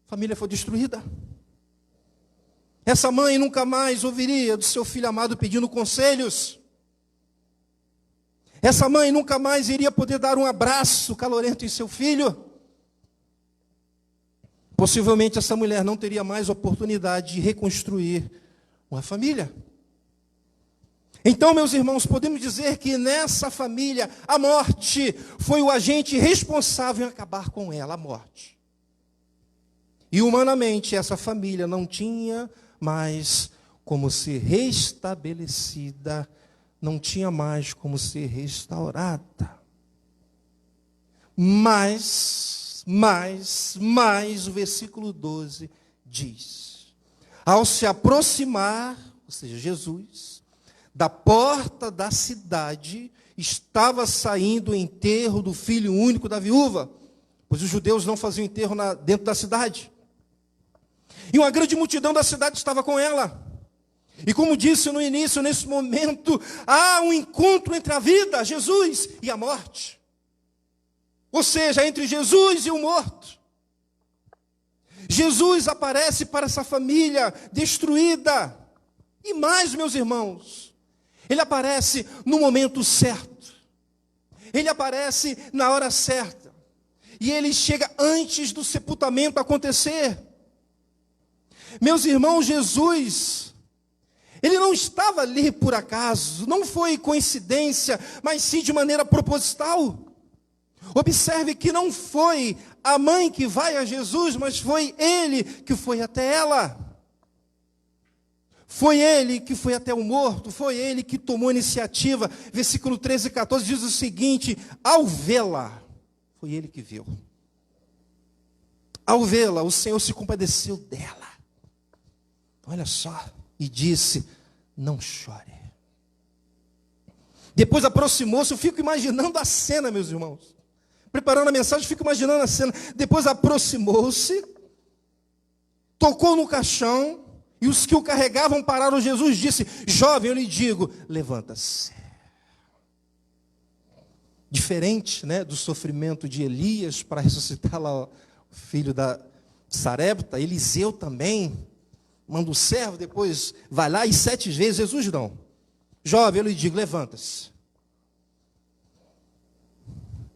A família foi destruída. Essa mãe nunca mais ouviria do seu filho amado pedindo conselhos. Essa mãe nunca mais iria poder dar um abraço calorento em seu filho. Possivelmente essa mulher não teria mais oportunidade de reconstruir uma família. Então, meus irmãos, podemos dizer que nessa família, a morte foi o agente responsável em acabar com ela, a morte. E humanamente, essa família não tinha mais como ser restabelecida, não tinha mais como ser restaurada. Mas, o versículo 12 diz: ao se aproximar, ou seja, Jesus, da porta da cidade, estava saindo o enterro do filho único da viúva, pois os judeus não faziam enterro dentro da cidade. E uma grande multidão da cidade estava com ela. E como disse no início, nesse momento, há um encontro entre a vida, Jesus, e a morte. Ou seja, entre Jesus e o morto. Jesus aparece para essa família destruída. E mais, meus irmãos, ele aparece no momento certo. Ele aparece na hora certa. E ele chega antes do sepultamento acontecer. Meus irmãos, Jesus, ele não estava ali por acaso, não foi coincidência, mas sim de maneira proposital. Observe que não foi a mãe que vai a Jesus, mas foi ele que foi até ela. Foi ele que foi até o morto, foi ele que tomou a iniciativa. Versículo 13 e 14 diz o seguinte: ao vê-la, foi ele que viu. Ao vê-la, o Senhor se compadeceu dela. Olha só, e disse: não chore. Depois aproximou-se, eu fico imaginando a cena, meus irmãos. preparando a mensagem, fico imaginando a cena. Depois aproximou-se, tocou no caixão, e os que o carregavam pararam. Jesus disse: jovem, eu lhe digo, levanta-se. Diferente, né, do sofrimento de Elias para ressuscitar lá o filho da Sarepta, Eliseu também manda o servo, depois vai lá e 7 vezes, Jesus não. Jovem, eu lhe digo, levanta-se.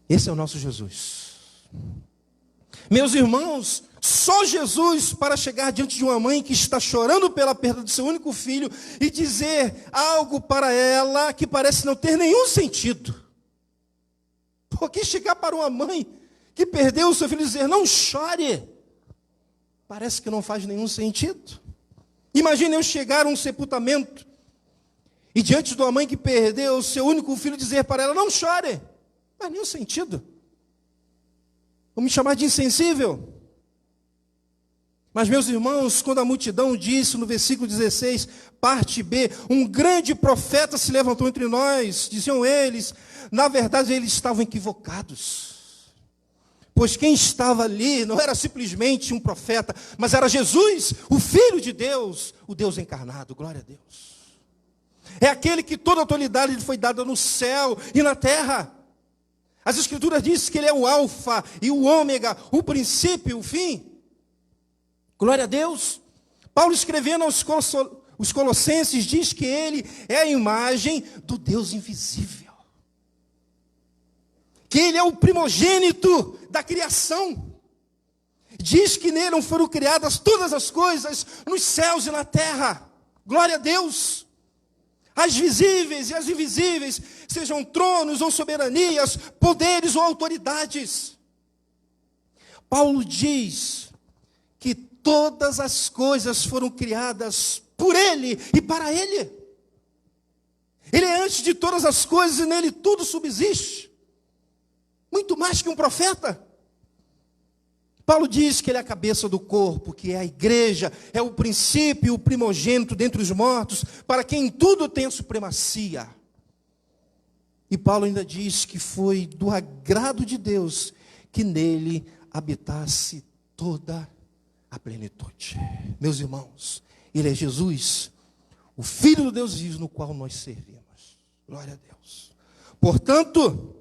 Esse é o nosso Jesus. Meus irmãos, só Jesus para chegar diante de uma mãe que está chorando pela perda do seu único filho e dizer algo para ela que parece não ter nenhum sentido. Porque chegar para uma mãe que perdeu o seu filho e dizer, não chore, parece que não faz nenhum sentido. Imagine eu chegar a um sepultamento e diante de uma mãe que perdeu o seu único filho dizer para ela, não chore. Não faz nenhum sentido. Vão me chamar de insensível. Mas, meus irmãos, quando a multidão disse no versículo 16, parte B, um grande profeta se levantou entre nós, diziam eles, na verdade eles estavam equivocados. Pois quem estava ali não era simplesmente um profeta, mas era Jesus, o Filho de Deus, o Deus encarnado, glória a Deus. É aquele que toda a autoridade lhe foi dada no céu e na terra. As Escrituras dizem que ele é o alfa e o ômega, o princípio e o fim. Glória a Deus. Paulo escrevendo aos Colossenses diz que ele é a imagem do Deus invisível. Que ele é o primogênito da criação. Diz que nele não foram criadas todas as coisas nos céus e na terra. Glória a Deus. As visíveis e as invisíveis, sejam tronos ou soberanias, poderes ou autoridades. Paulo diz que todas as coisas foram criadas por Ele e para Ele. Ele é antes de todas as coisas e nele tudo subsiste. Muito mais que um profeta. Paulo diz que ele é a cabeça do corpo, que é a igreja, é o princípio, o primogênito dentre os mortos, para quem tudo tem a supremacia. E Paulo ainda diz que foi do agrado de Deus que nele habitasse toda a plenitude. Meus irmãos, ele é Jesus, o Filho do Deus vivo, no qual nós servimos. Glória a Deus. Portanto,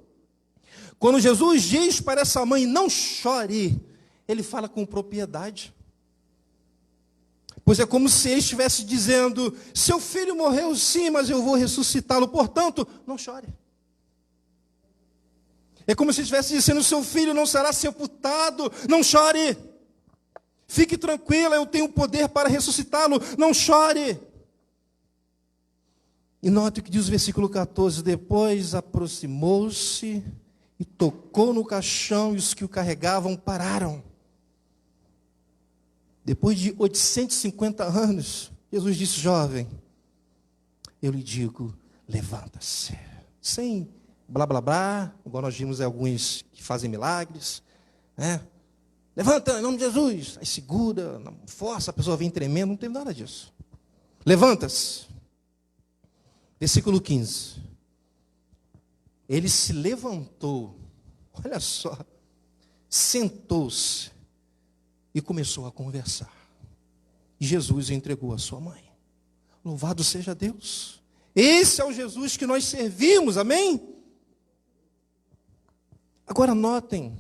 quando Jesus diz para essa mãe, não chore, ele fala com propriedade. Pois é como se ele estivesse dizendo, seu filho morreu sim, mas eu vou ressuscitá-lo, portanto, não chore. É como se estivesse dizendo, seu filho não será sepultado, não chore. Fique tranquila, eu tenho poder para ressuscitá-lo, não chore. E note o que diz o versículo 14, depois aproximou-se e tocou no caixão, e os que o carregavam pararam. Depois de 850 anos, Jesus disse, jovem, eu lhe digo, levanta-se. Sem blá, blá, blá, igual nós vimos alguns que fazem milagres, né? Levanta, em nome de Jesus. Aí segura, força, a pessoa vem tremendo, não tem nada disso. Levanta-se. Versículo 15. Ele se levantou, olha só, sentou-se e começou a conversar. E Jesus o entregou à sua mãe. Louvado seja Deus. Esse é o Jesus que nós servimos, amém? Agora notem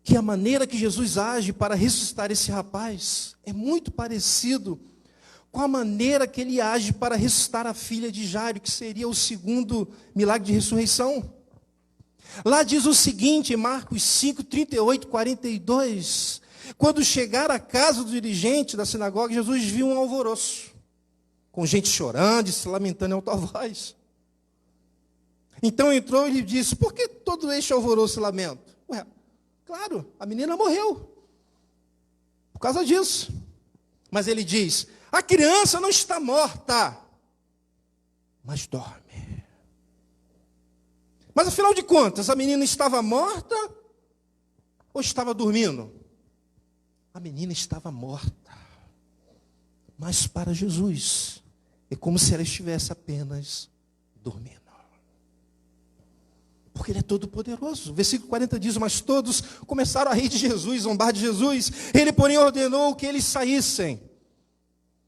que a maneira que Jesus age para ressuscitar esse rapaz é muito parecido com a maneira que ele age para ressuscitar a filha de Jairo, que seria o segundo milagre de ressurreição. Lá diz o seguinte, em Marcos 5, 38, 42, quando chegaram à casa do dirigente da sinagoga, Jesus viu um alvoroço, com gente chorando e se lamentando em alta voz. Então entrou e lhe disse, por que todo este alvoroço e lamento? Ué, claro, a menina morreu, por causa disso. Mas ele diz, a criança não está morta, mas dorme. Mas afinal de contas, a menina estava morta ou estava dormindo? A menina estava morta. Mas para Jesus, é como se ela estivesse apenas dormindo. Porque Ele é todo poderoso. Versículo 40 diz: mas todos começaram a rir de Jesus, zombar de Jesus. Ele, porém, ordenou que eles saíssem.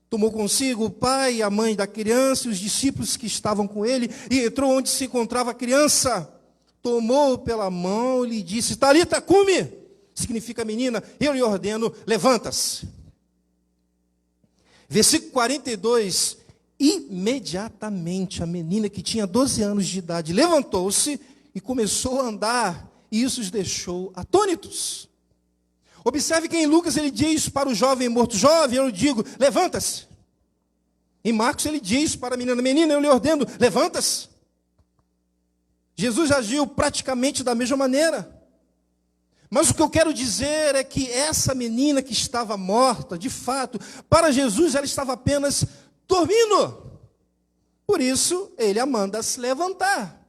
Tomou consigo o pai e a mãe da criança e os discípulos que estavam com ele, e entrou onde se encontrava a criança. Tomou-o pela mão e lhe disse: Talita cumi, significa menina, eu lhe ordeno, levanta-se. Versículo 42, imediatamente a menina que tinha 12 anos de idade levantou-se e começou a andar, e isso os deixou atônitos. Observe que em Lucas ele diz para o jovem morto: jovem, eu lhe digo, levanta-se. Em Marcos ele diz para a menina: menina, eu lhe ordeno, levanta-se. Jesus agiu praticamente da mesma maneira. Mas o que eu quero dizer é que essa menina que estava morta, de fato, para Jesus ela estava apenas dormindo. Por isso ele a manda se levantar.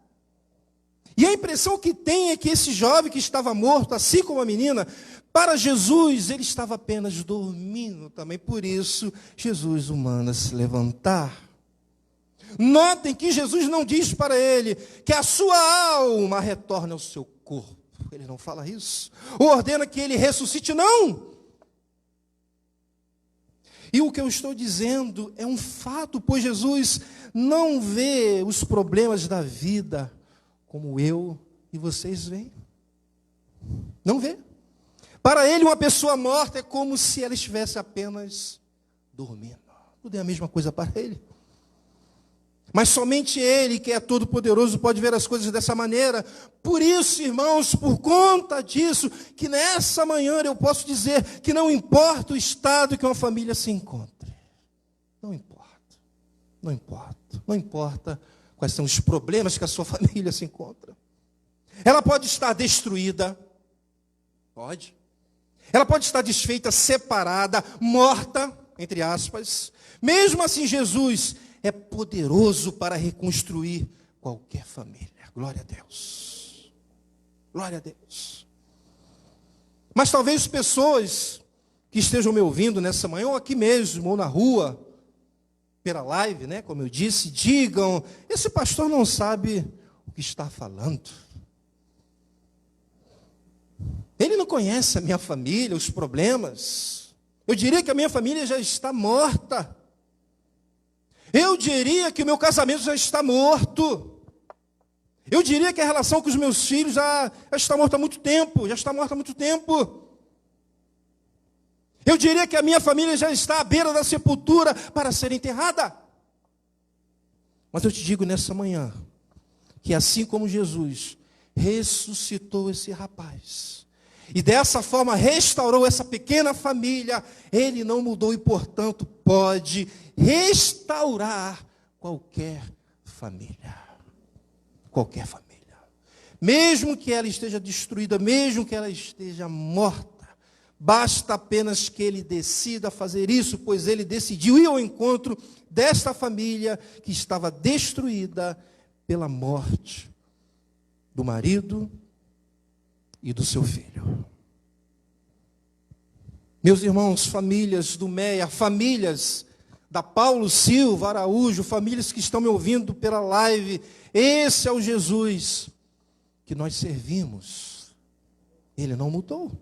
E a impressão que tem é que esse jovem que estava morto, assim como a menina, para Jesus ele estava apenas dormindo também. Por isso Jesus o manda se levantar. Notem que Jesus não diz para ele que a sua alma retorne ao seu corpo. Ele não fala isso. Ou ordena que ele ressuscite, não. E o que eu estou dizendo é um fato, pois Jesus não vê os problemas da vida como eu e vocês veem. Não vê. Para ele, uma pessoa morta é como se ela estivesse apenas dormindo. Tudo é a mesma coisa para ele. Mas somente Ele, que é todo-poderoso, pode ver as coisas dessa maneira. Por isso, irmãos, por conta disso, que nessa manhã eu posso dizer que não importa o estado que uma família se encontre. Não importa. Não importa. Não importa quais são os problemas que a sua família se encontra. Ela pode estar destruída. Pode. Ela pode estar desfeita, separada, morta, entre aspas. Mesmo assim, Jesus é poderoso para reconstruir qualquer família. Glória a Deus. Glória a Deus. Mas talvez pessoas que estejam me ouvindo nessa manhã, ou aqui mesmo, ou na rua, pela live, né, como eu disse, digam: esse pastor não sabe o que está falando. Ele não conhece a minha família, os problemas. Eu diria que a minha família já está morta. Eu diria que o meu casamento já está morto. Eu diria que a relação com os meus filhos já está morta há muito tempo. Já está morta há muito tempo. Eu diria que a minha família já está à beira da sepultura para ser enterrada. Mas eu te digo nessa manhã, que assim como Jesus ressuscitou esse rapaz, e dessa forma restaurou essa pequena família, Ele não mudou e, portanto, pode restaurar qualquer família. Qualquer família. Mesmo que ela esteja destruída, mesmo que ela esteja morta, basta apenas que Ele decida fazer isso, pois Ele decidiu ir ao encontro desta família que estava destruída pela morte do marido e do seu filho. Meus irmãos, famílias do MEA, famílias da Paulo Silva Araújo, famílias que estão me ouvindo pela live, esse é o Jesus que nós servimos. Ele não mudou.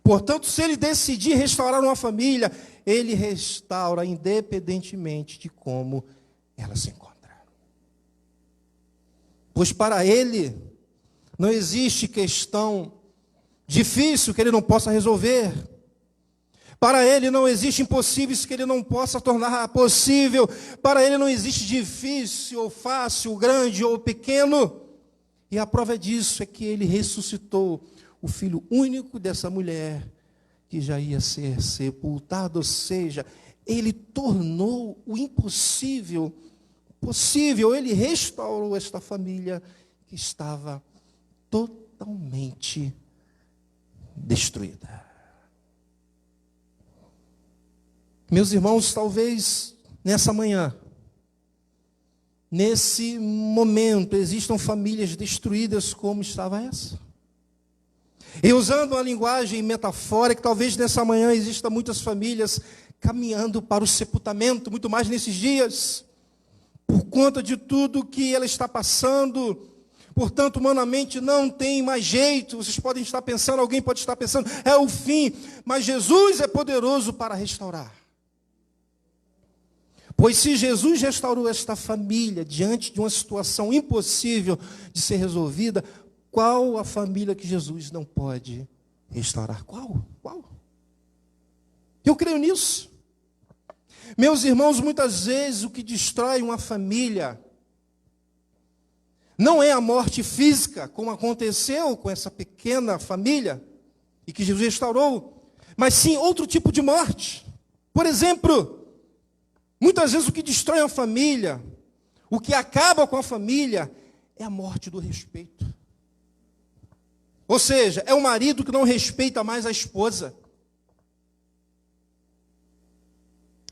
Portanto, se Ele decidir restaurar uma família, Ele restaura independentemente de como ela se encontra. Pois para Ele não existe questão difícil que Ele não possa resolver. Para Ele não existe impossíveis que Ele não possa tornar possível. Para Ele não existe difícil ou fácil, grande ou pequeno. E a prova disso é que Ele ressuscitou o filho único dessa mulher que já ia ser sepultado. Ou seja, Ele tornou o impossível possível. Ele restaurou esta família que estava totalmente destruída. Meus irmãos, talvez nessa manhã, nesse momento, existam famílias destruídas como estava essa. E usando uma linguagem metafórica, talvez nessa manhã exista muitas famílias caminhando para o sepultamento, muito mais nesses dias, por conta de tudo que ela está passando, Portanto, humanamente não tem mais jeito. Vocês podem estar pensando, alguém pode estar pensando, é o fim. Mas Jesus é poderoso para restaurar. Pois se Jesus restaurou esta família diante de uma situação impossível de ser resolvida, qual a família que Jesus não pode restaurar? Qual? Eu creio nisso. Meus irmãos, muitas vezes o que destrói uma família não é a morte física, como aconteceu com essa pequena família, e que Jesus restaurou, mas sim outro tipo de morte. Por exemplo, muitas vezes o que destrói uma família, o que acaba com a família, é a morte do respeito. Ou seja, é o marido que não respeita mais a esposa.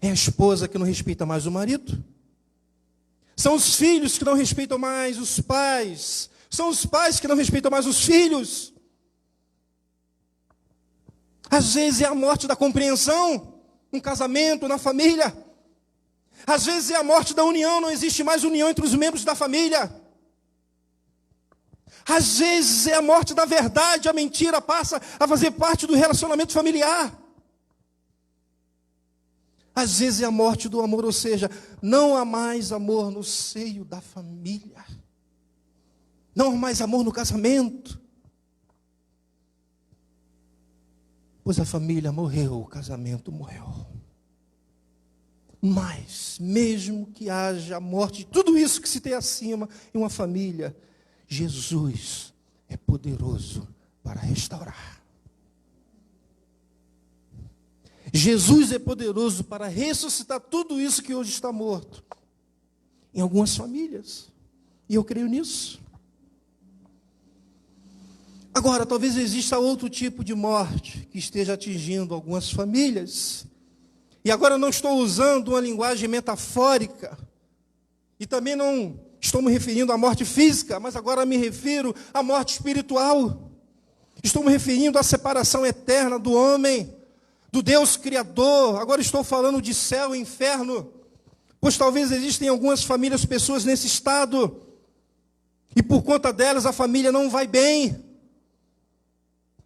É a esposa que não respeita mais o marido. São os filhos que não respeitam mais os pais. São os pais que não respeitam mais os filhos. Às vezes é a morte da compreensão, um casamento, na família. Às vezes é a morte da união, não existe mais união entre os membros da família. Às vezes é a morte da verdade, a mentira passa a fazer parte do relacionamento familiar. Às vezes é a morte do amor, ou seja, não há mais amor no seio da família. Não há mais amor no casamento. Pois a família morreu, o casamento morreu. Mas, mesmo que haja a morte de tudo isso que se tem acima em uma família, Jesus é poderoso para restaurar. Jesus é poderoso para ressuscitar tudo isso que hoje está morto em algumas famílias. E eu creio nisso. Agora, talvez exista outro tipo de morte que esteja atingindo algumas famílias. E agora eu não estou usando uma linguagem metafórica. E também não estou me referindo à morte física, mas agora me refiro à morte espiritual. Estou me referindo à separação eterna do homem, do Deus Criador. Agora estou falando de céu e inferno, pois talvez existem algumas famílias, pessoas nesse estado, e por conta delas a família não vai bem.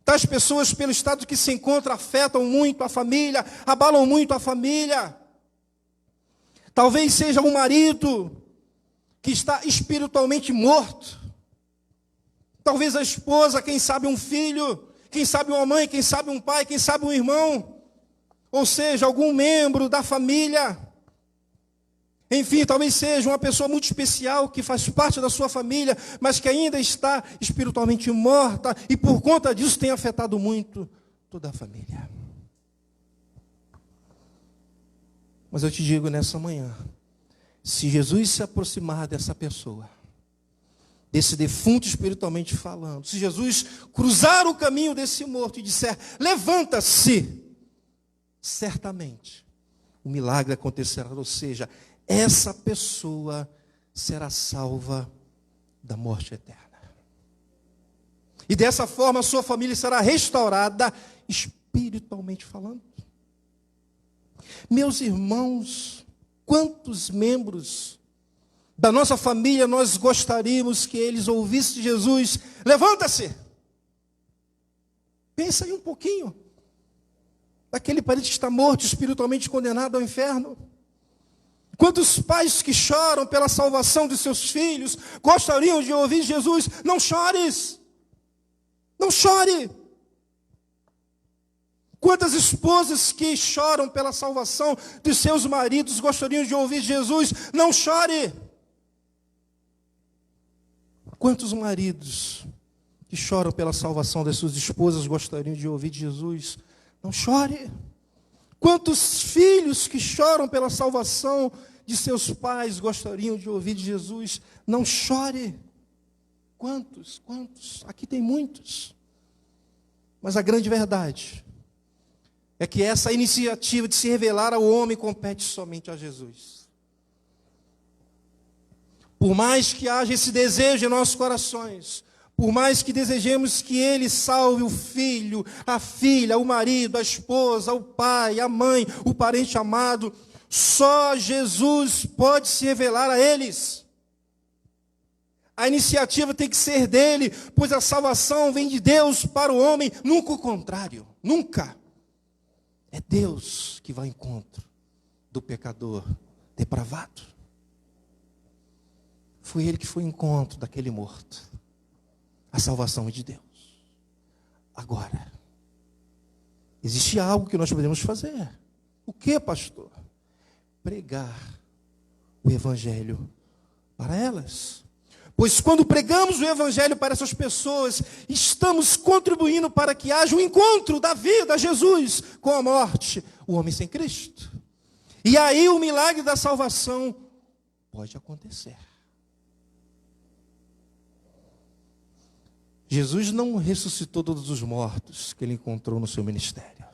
Tais pessoas, pelo estado que se encontra, afetam muito a família, abalam muito a família. Talvez seja um marido que está espiritualmente morto. Talvez a esposa, quem sabe um filho, quem sabe uma mãe, quem sabe um pai, quem sabe um irmão. Ou seja, algum membro da família. Enfim, talvez seja uma pessoa muito especial que faz parte da sua família, mas que ainda está espiritualmente morta e por conta disso tem afetado muito toda a família. Mas eu te digo nessa manhã, se Jesus se aproximar dessa pessoa, desse defunto espiritualmente falando, se Jesus cruzar o caminho desse morto e disser, levanta-se, certamente o milagre acontecerá, ou seja, essa pessoa será salva da morte eterna. E dessa forma a sua família será restaurada espiritualmente falando. Meus irmãos, quantos membros da nossa família nós gostaríamos que eles ouvissem Jesus, levanta-se. Pensa aí um pouquinho. Daquele parente que está morto, espiritualmente condenado ao inferno. Quantos pais que choram pela salvação de seus filhos gostariam de ouvir Jesus, não chores, não chore. Quantas esposas que choram pela salvação de seus maridos gostariam de ouvir Jesus, não chore. Quantos maridos que choram pela salvação das suas esposas gostariam de ouvir Jesus, não chore. Quantos filhos que choram pela salvação de seus pais gostariam de ouvir de Jesus, não chore. Quantos? Aqui tem muitos. Mas a grande verdade é que essa iniciativa de se revelar ao homem compete somente a Jesus. Por mais que haja esse desejo em nossos corações, por mais que desejemos que Ele salve o filho, a filha, o marido, a esposa, o pai, a mãe, o parente amado, só Jesus pode se revelar a eles. A iniciativa tem que ser dele, pois a salvação vem de Deus para o homem, nunca o contrário, nunca. É Deus que vai ao encontro do pecador depravado. Foi ele que foi ao encontro daquele morto. A salvação é de Deus. Agora, existe algo que nós podemos fazer. O que, pastor? Pregar o evangelho para elas. Pois quando pregamos o evangelho para essas pessoas, estamos contribuindo para que haja um encontro da vida, Jesus, com a morte, o homem sem Cristo. E aí o milagre da salvação pode acontecer. Jesus não ressuscitou todos os mortos que ele encontrou no seu ministério,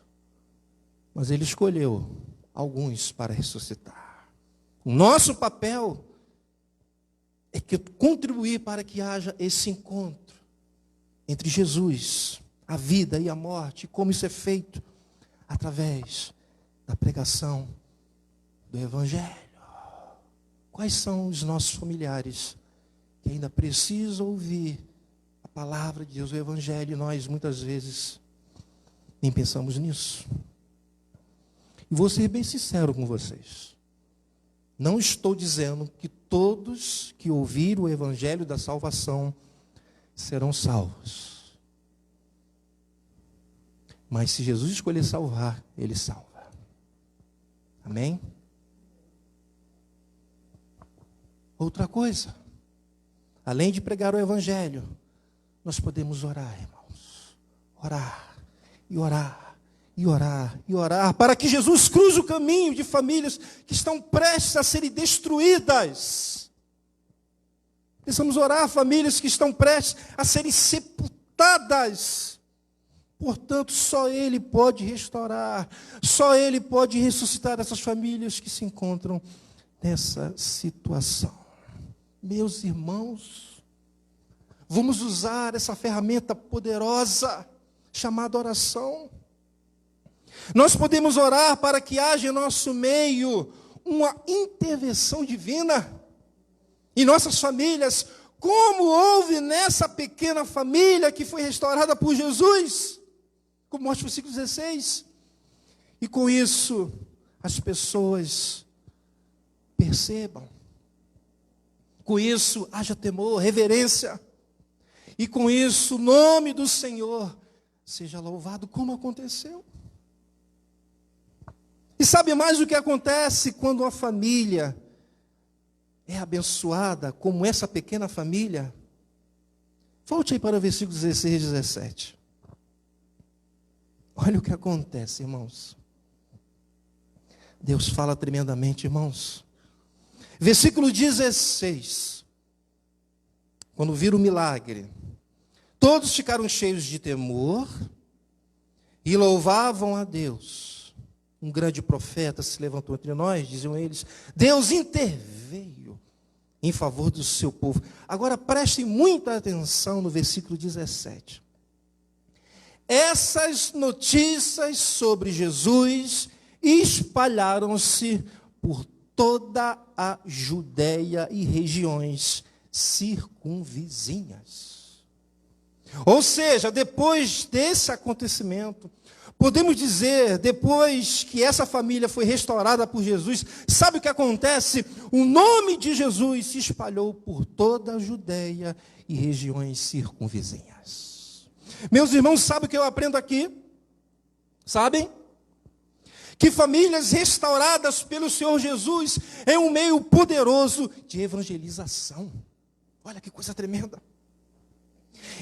mas ele escolheu alguns para ressuscitar. O nosso papel é que contribuir para que haja esse encontro entre Jesus, a vida e a morte, e como isso é feito através da pregação do evangelho. Quais são os nossos familiares que ainda precisam ouvir a palavra de Deus, o evangelho, e nós muitas vezes nem pensamos nisso? E vou ser bem sincero com vocês. Não estou dizendo que todos que ouviram o evangelho da salvação serão salvos. Mas se Jesus escolher salvar, ele salva. Amém? Outra coisa, além de pregar o evangelho, nós podemos orar, irmãos. Orar, e orar, e orar, e orar, para que Jesus cruze o caminho de famílias que estão prestes a serem destruídas. Precisamos orar famílias que estão prestes a serem sepultadas. Portanto, só Ele pode restaurar, só Ele pode ressuscitar essas famílias que se encontram nessa situação. Meus irmãos, vamos usar essa ferramenta poderosa chamada oração. Nós podemos orar para que haja em nosso meio uma intervenção divina em nossas famílias, como houve nessa pequena família que foi restaurada por Jesus, como mostra o versículo 16. E com isso, as pessoas percebam. Com isso, haja temor, reverência. E com isso, o nome do Senhor seja louvado, como aconteceu. E sabe mais o que acontece quando uma família é abençoada, como essa pequena família? Volte aí para o versículo 16 e 17. Olha o que acontece, irmãos. Deus fala tremendamente, irmãos. Versículo 16. Quando viram o milagre, todos ficaram cheios de temor e louvavam a Deus. Um grande profeta se levantou entre nós, diziam eles. Deus interveio em favor do seu povo. Agora prestem muita atenção no versículo 17. Essas notícias sobre Jesus espalharam-se por toda a Judéia e regiões circunvizinhas. Ou seja, depois desse acontecimento, podemos dizer, depois que essa família foi restaurada por Jesus, sabe o que acontece? O nome de Jesus se espalhou por toda a Judéia e regiões circunvizinhas. Meus irmãos, sabe o que eu aprendo aqui? Sabem? Que famílias restauradas pelo Senhor Jesus é um meio poderoso de evangelização. Olha que coisa tremenda.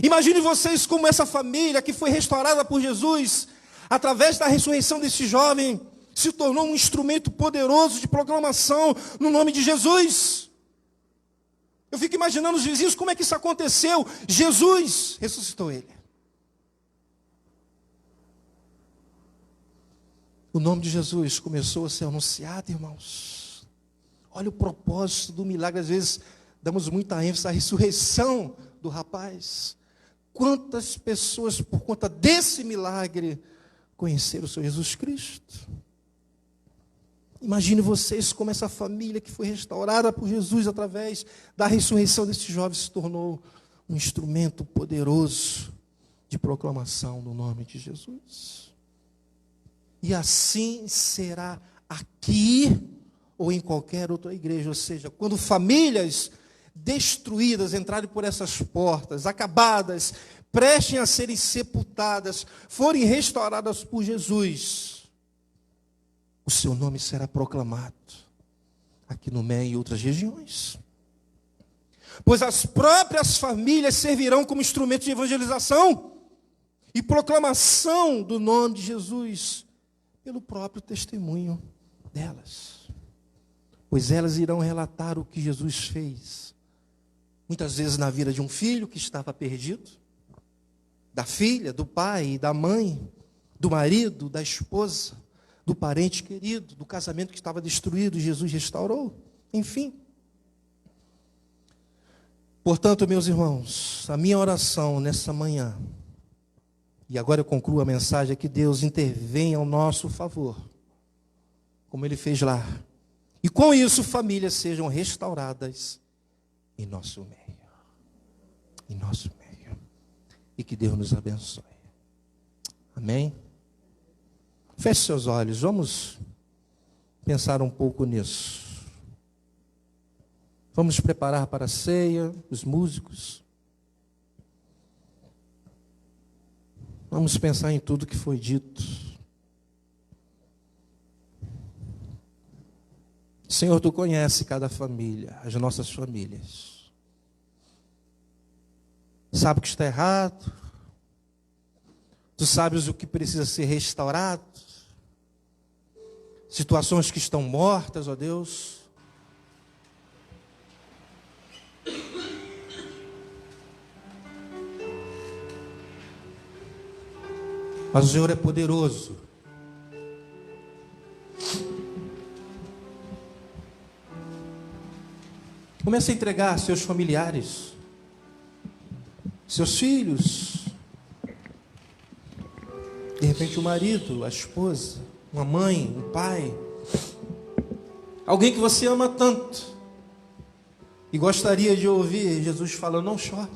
Imagine vocês como essa família que foi restaurada por Jesus, através da ressurreição desse jovem, se tornou um instrumento poderoso de proclamação no nome de Jesus. Eu fico imaginando os vizinhos, como é que isso aconteceu? Jesus ressuscitou ele. O nome de Jesus começou a ser anunciado, irmãos. Olha o propósito do milagre. Às vezes damos muita ênfase à ressurreição do rapaz. Quantas pessoas, por conta desse milagre, conheceram o Senhor Jesus Cristo? Imagine vocês como essa família que foi restaurada por Jesus através da ressurreição desses jovens se tornou um instrumento poderoso de proclamação no nome de Jesus. E assim será aqui ou em qualquer outra igreja. Ou seja, quando famílias destruídas entrarem por essas portas, acabadas, prestem a serem sepultadas, forem restauradas por Jesus, o seu nome será proclamado aqui no meio e em outras regiões. Pois as próprias famílias servirão como instrumento de evangelização e proclamação do nome de Jesus pelo próprio testemunho delas. Pois elas irão relatar o que Jesus fez, muitas vezes na vida de um filho que estava perdido, da filha, do pai, da mãe, do marido, da esposa, do parente querido, do casamento que estava destruído, Jesus restaurou, enfim. Portanto, meus irmãos, a minha oração nessa manhã, e agora eu concluo a mensagem, é que Deus intervenha ao nosso favor, como Ele fez lá, e com isso famílias sejam restauradas em nosso meio. Em nosso meio. E que Deus nos abençoe. Amém? Feche seus olhos, vamos pensar um pouco nisso. Vamos preparar para a ceia, os músicos. Vamos pensar em tudo que foi dito. Senhor, Tu conhece cada família, as nossas famílias. Sabe o que está errado. Tu sabes o que precisa ser restaurado. Situações que estão mortas, ó Deus. Mas o Senhor é poderoso. Comece a entregar seus familiares, seus filhos, de repente o marido, a esposa, uma mãe, um pai, alguém que você ama tanto e gostaria de ouvir Jesus falando: não chore,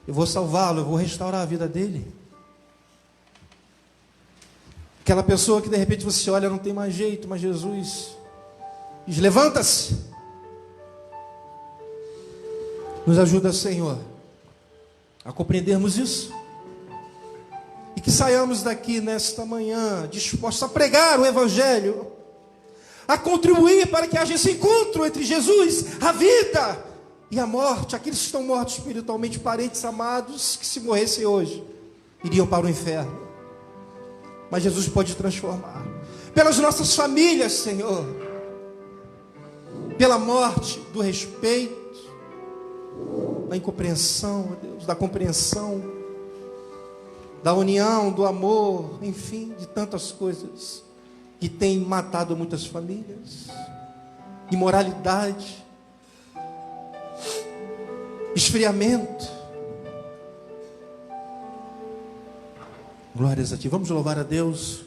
eu vou salvá-lo, eu vou restaurar a vida dele. Aquela pessoa que de repente você olha, não tem mais jeito, mas Jesus diz: levanta-se. Nos ajuda, Senhor, a compreendermos isso. E que saiamos daqui nesta manhã dispostos a pregar o Evangelho, a contribuir para que haja esse encontro entre Jesus, a vida e a morte. Aqueles que estão mortos espiritualmente, parentes amados, que se morressem hoje, iriam para o inferno. Mas Jesus pode transformar. Pelas nossas famílias, Senhor, pela morte do respeito, da incompreensão, ó Deus, da compreensão, da união, do amor, enfim, de tantas coisas que têm matado muitas famílias. Imoralidade, esfriamento. Glórias a Ti. Vamos louvar a Deus.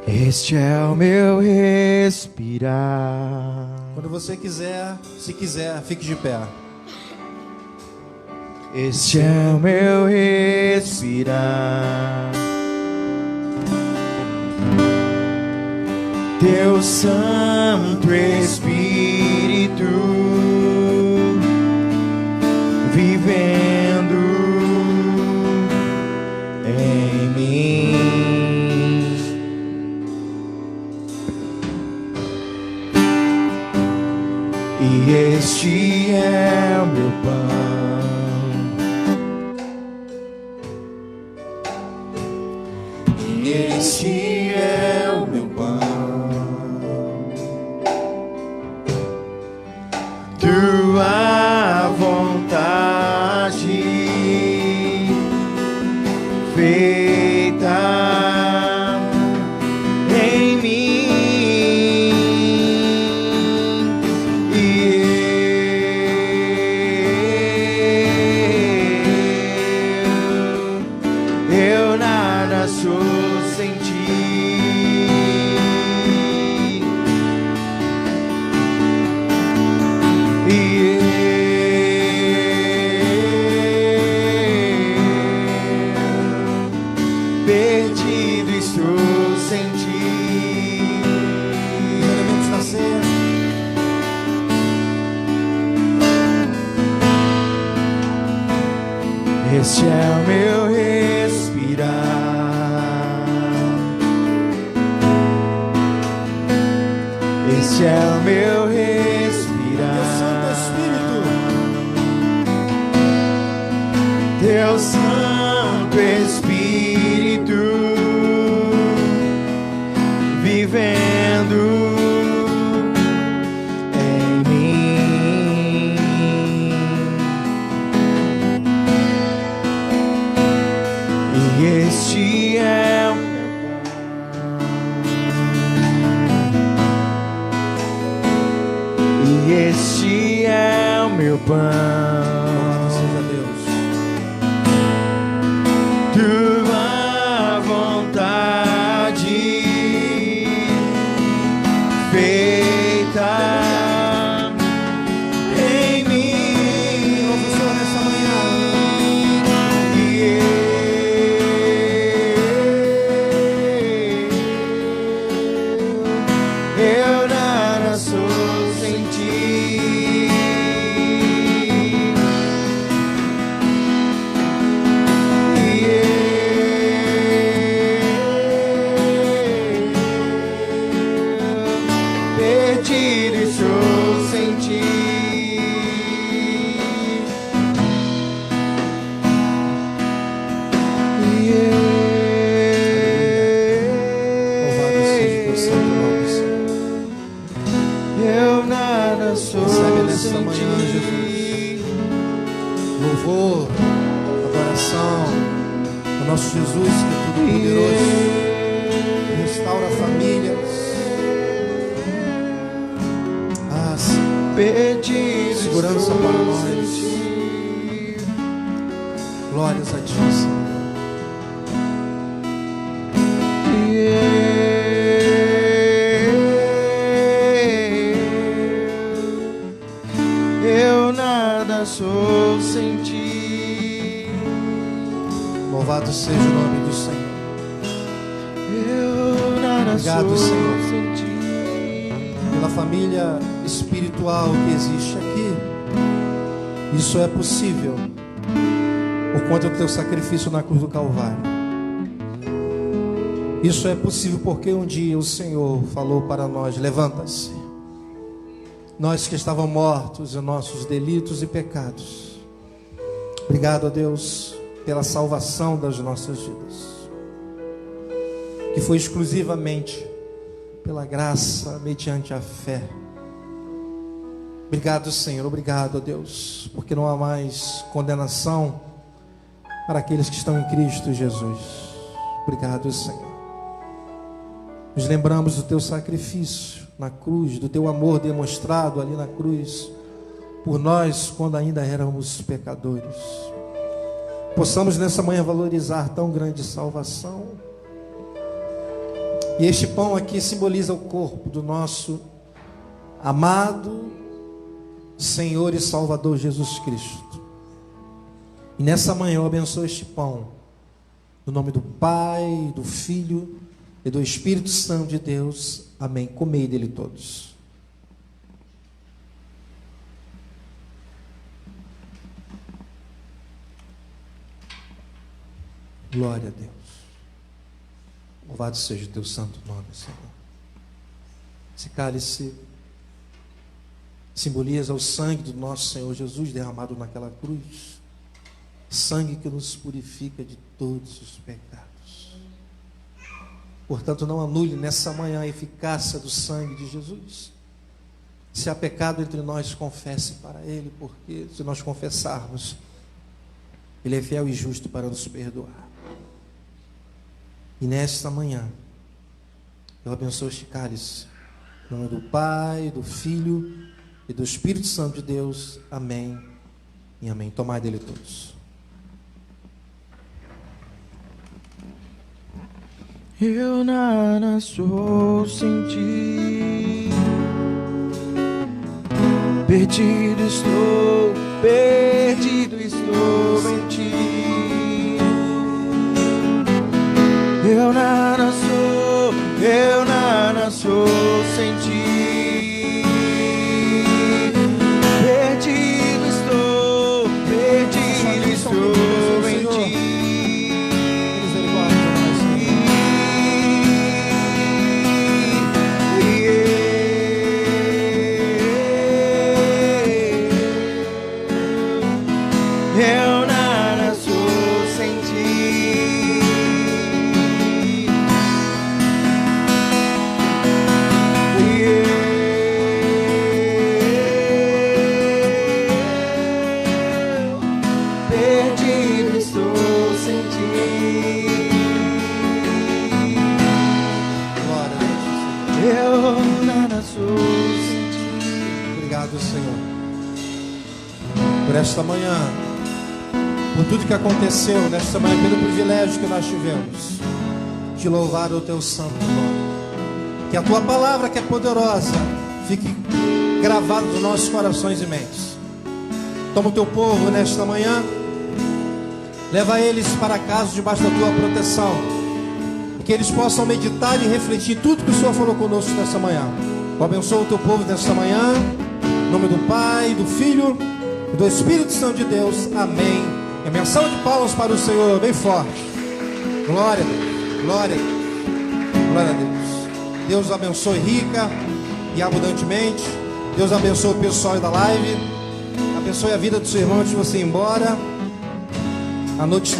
Este é o meu respirar. Quando você quiser, se quiser, fique de pé. Este é o meu respirar. Teu Santo Espírito vivendo em mim. E este é o meu pão. E este é o meu pão. Tua vontade feita em mim. E Perdido estou sem ti. Elementos da ceia. Este é o meu respirar. Este é o meu respirar. Teu Santo Espírito, Teu Santo Espírito vivendo em mim. E este é o este é o meu pão. seja Deus. Tua vontade feita em mim. Louvo o Senhor nessa manhã. Eu nada sou sem ti. Perdido estou sem ti. Louvado seja o teu santo nome, Senhor. Eu nada sou Recebe nessa sem manhã, ti. Jesus. Louvor, adoração ao nosso Jesus, que é tudo poderoso, que restaura famílias. Ah, Senhor, Perdido segurança estou para sem nós. ti. Glórias a ti, Senhor. Eu nada sou sem ti. Louvado seja o nome do Senhor. Eu nada Obrigado, sou Senhor. sem ti. Pela família espiritual que existe aqui. Isso é possível por conta do teu sacrifício na cruz do Calvário. Isso é possível porque um dia o Senhor falou para nós: levanta-se. Nós que estávamos mortos em nossos delitos e pecados. Obrigado a Deus pela salvação das nossas vidas, que foi exclusivamente pela graça, mediante a fé. Obrigado, Senhor, obrigado a Deus, porque não há mais condenação para aqueles que estão em Cristo Jesus. Obrigado, Senhor. Nos lembramos do teu sacrifício na cruz, do teu amor demonstrado ali na cruz por nós quando ainda éramos pecadores. Possamos nessa manhã valorizar tão grande salvação. E este pão aqui simboliza o corpo do nosso amado Senhor e Salvador Jesus Cristo. E nessa manhã eu abençoo este pão no nome do Pai, do Filho e do Espírito Santo de Deus. Amém. Comei dele todos. Glória a Deus. Louvado seja o teu santo nome, Senhor. Esse cálice simboliza o sangue do nosso Senhor Jesus derramado naquela cruz. Sangue que nos purifica de todos os pecados. Portanto, não anule nessa manhã a eficácia do sangue de Jesus. Se há pecado entre nós, confesse para Ele, porque se nós confessarmos, Ele é fiel e justo para nos perdoar. E nesta manhã, eu abençoo este cálice, em nome do Pai, do Filho e do Espírito Santo de Deus. Amém e amém. Tomai dele todos. Eu nada sou sem ti. perdido estou em ti. Eu nada sou sem ti. Perdido estou em ti. Eu nada sou sem ti. Perdido estou sem ti. Glória a Deus. Eu nada sou sem ti. Obrigado, Senhor, por esta manhã, por tudo que aconteceu nesta manhã, pelo privilégio que nós tivemos de louvar o teu santo nome. Que a tua palavra, que é poderosa, fique gravada nos nossos corações e mentes. Toma o teu povo nesta manhã, leva eles para casa debaixo da tua proteção, e que eles possam meditar e refletir tudo que o Senhor falou conosco nesta manhã. Eu abençoo o teu povo nesta manhã, em nome do Pai, do Filho e do Espírito Santo de Deus. Amém. E a minha salva de palmas para o Senhor, bem forte. Glória a Deus, glória a Deus, glória a Deus. Deus abençoe rica e abundantemente. Deus abençoe o pessoal da live. Abençoe a vida do seu irmão antes de você ir embora. A noite está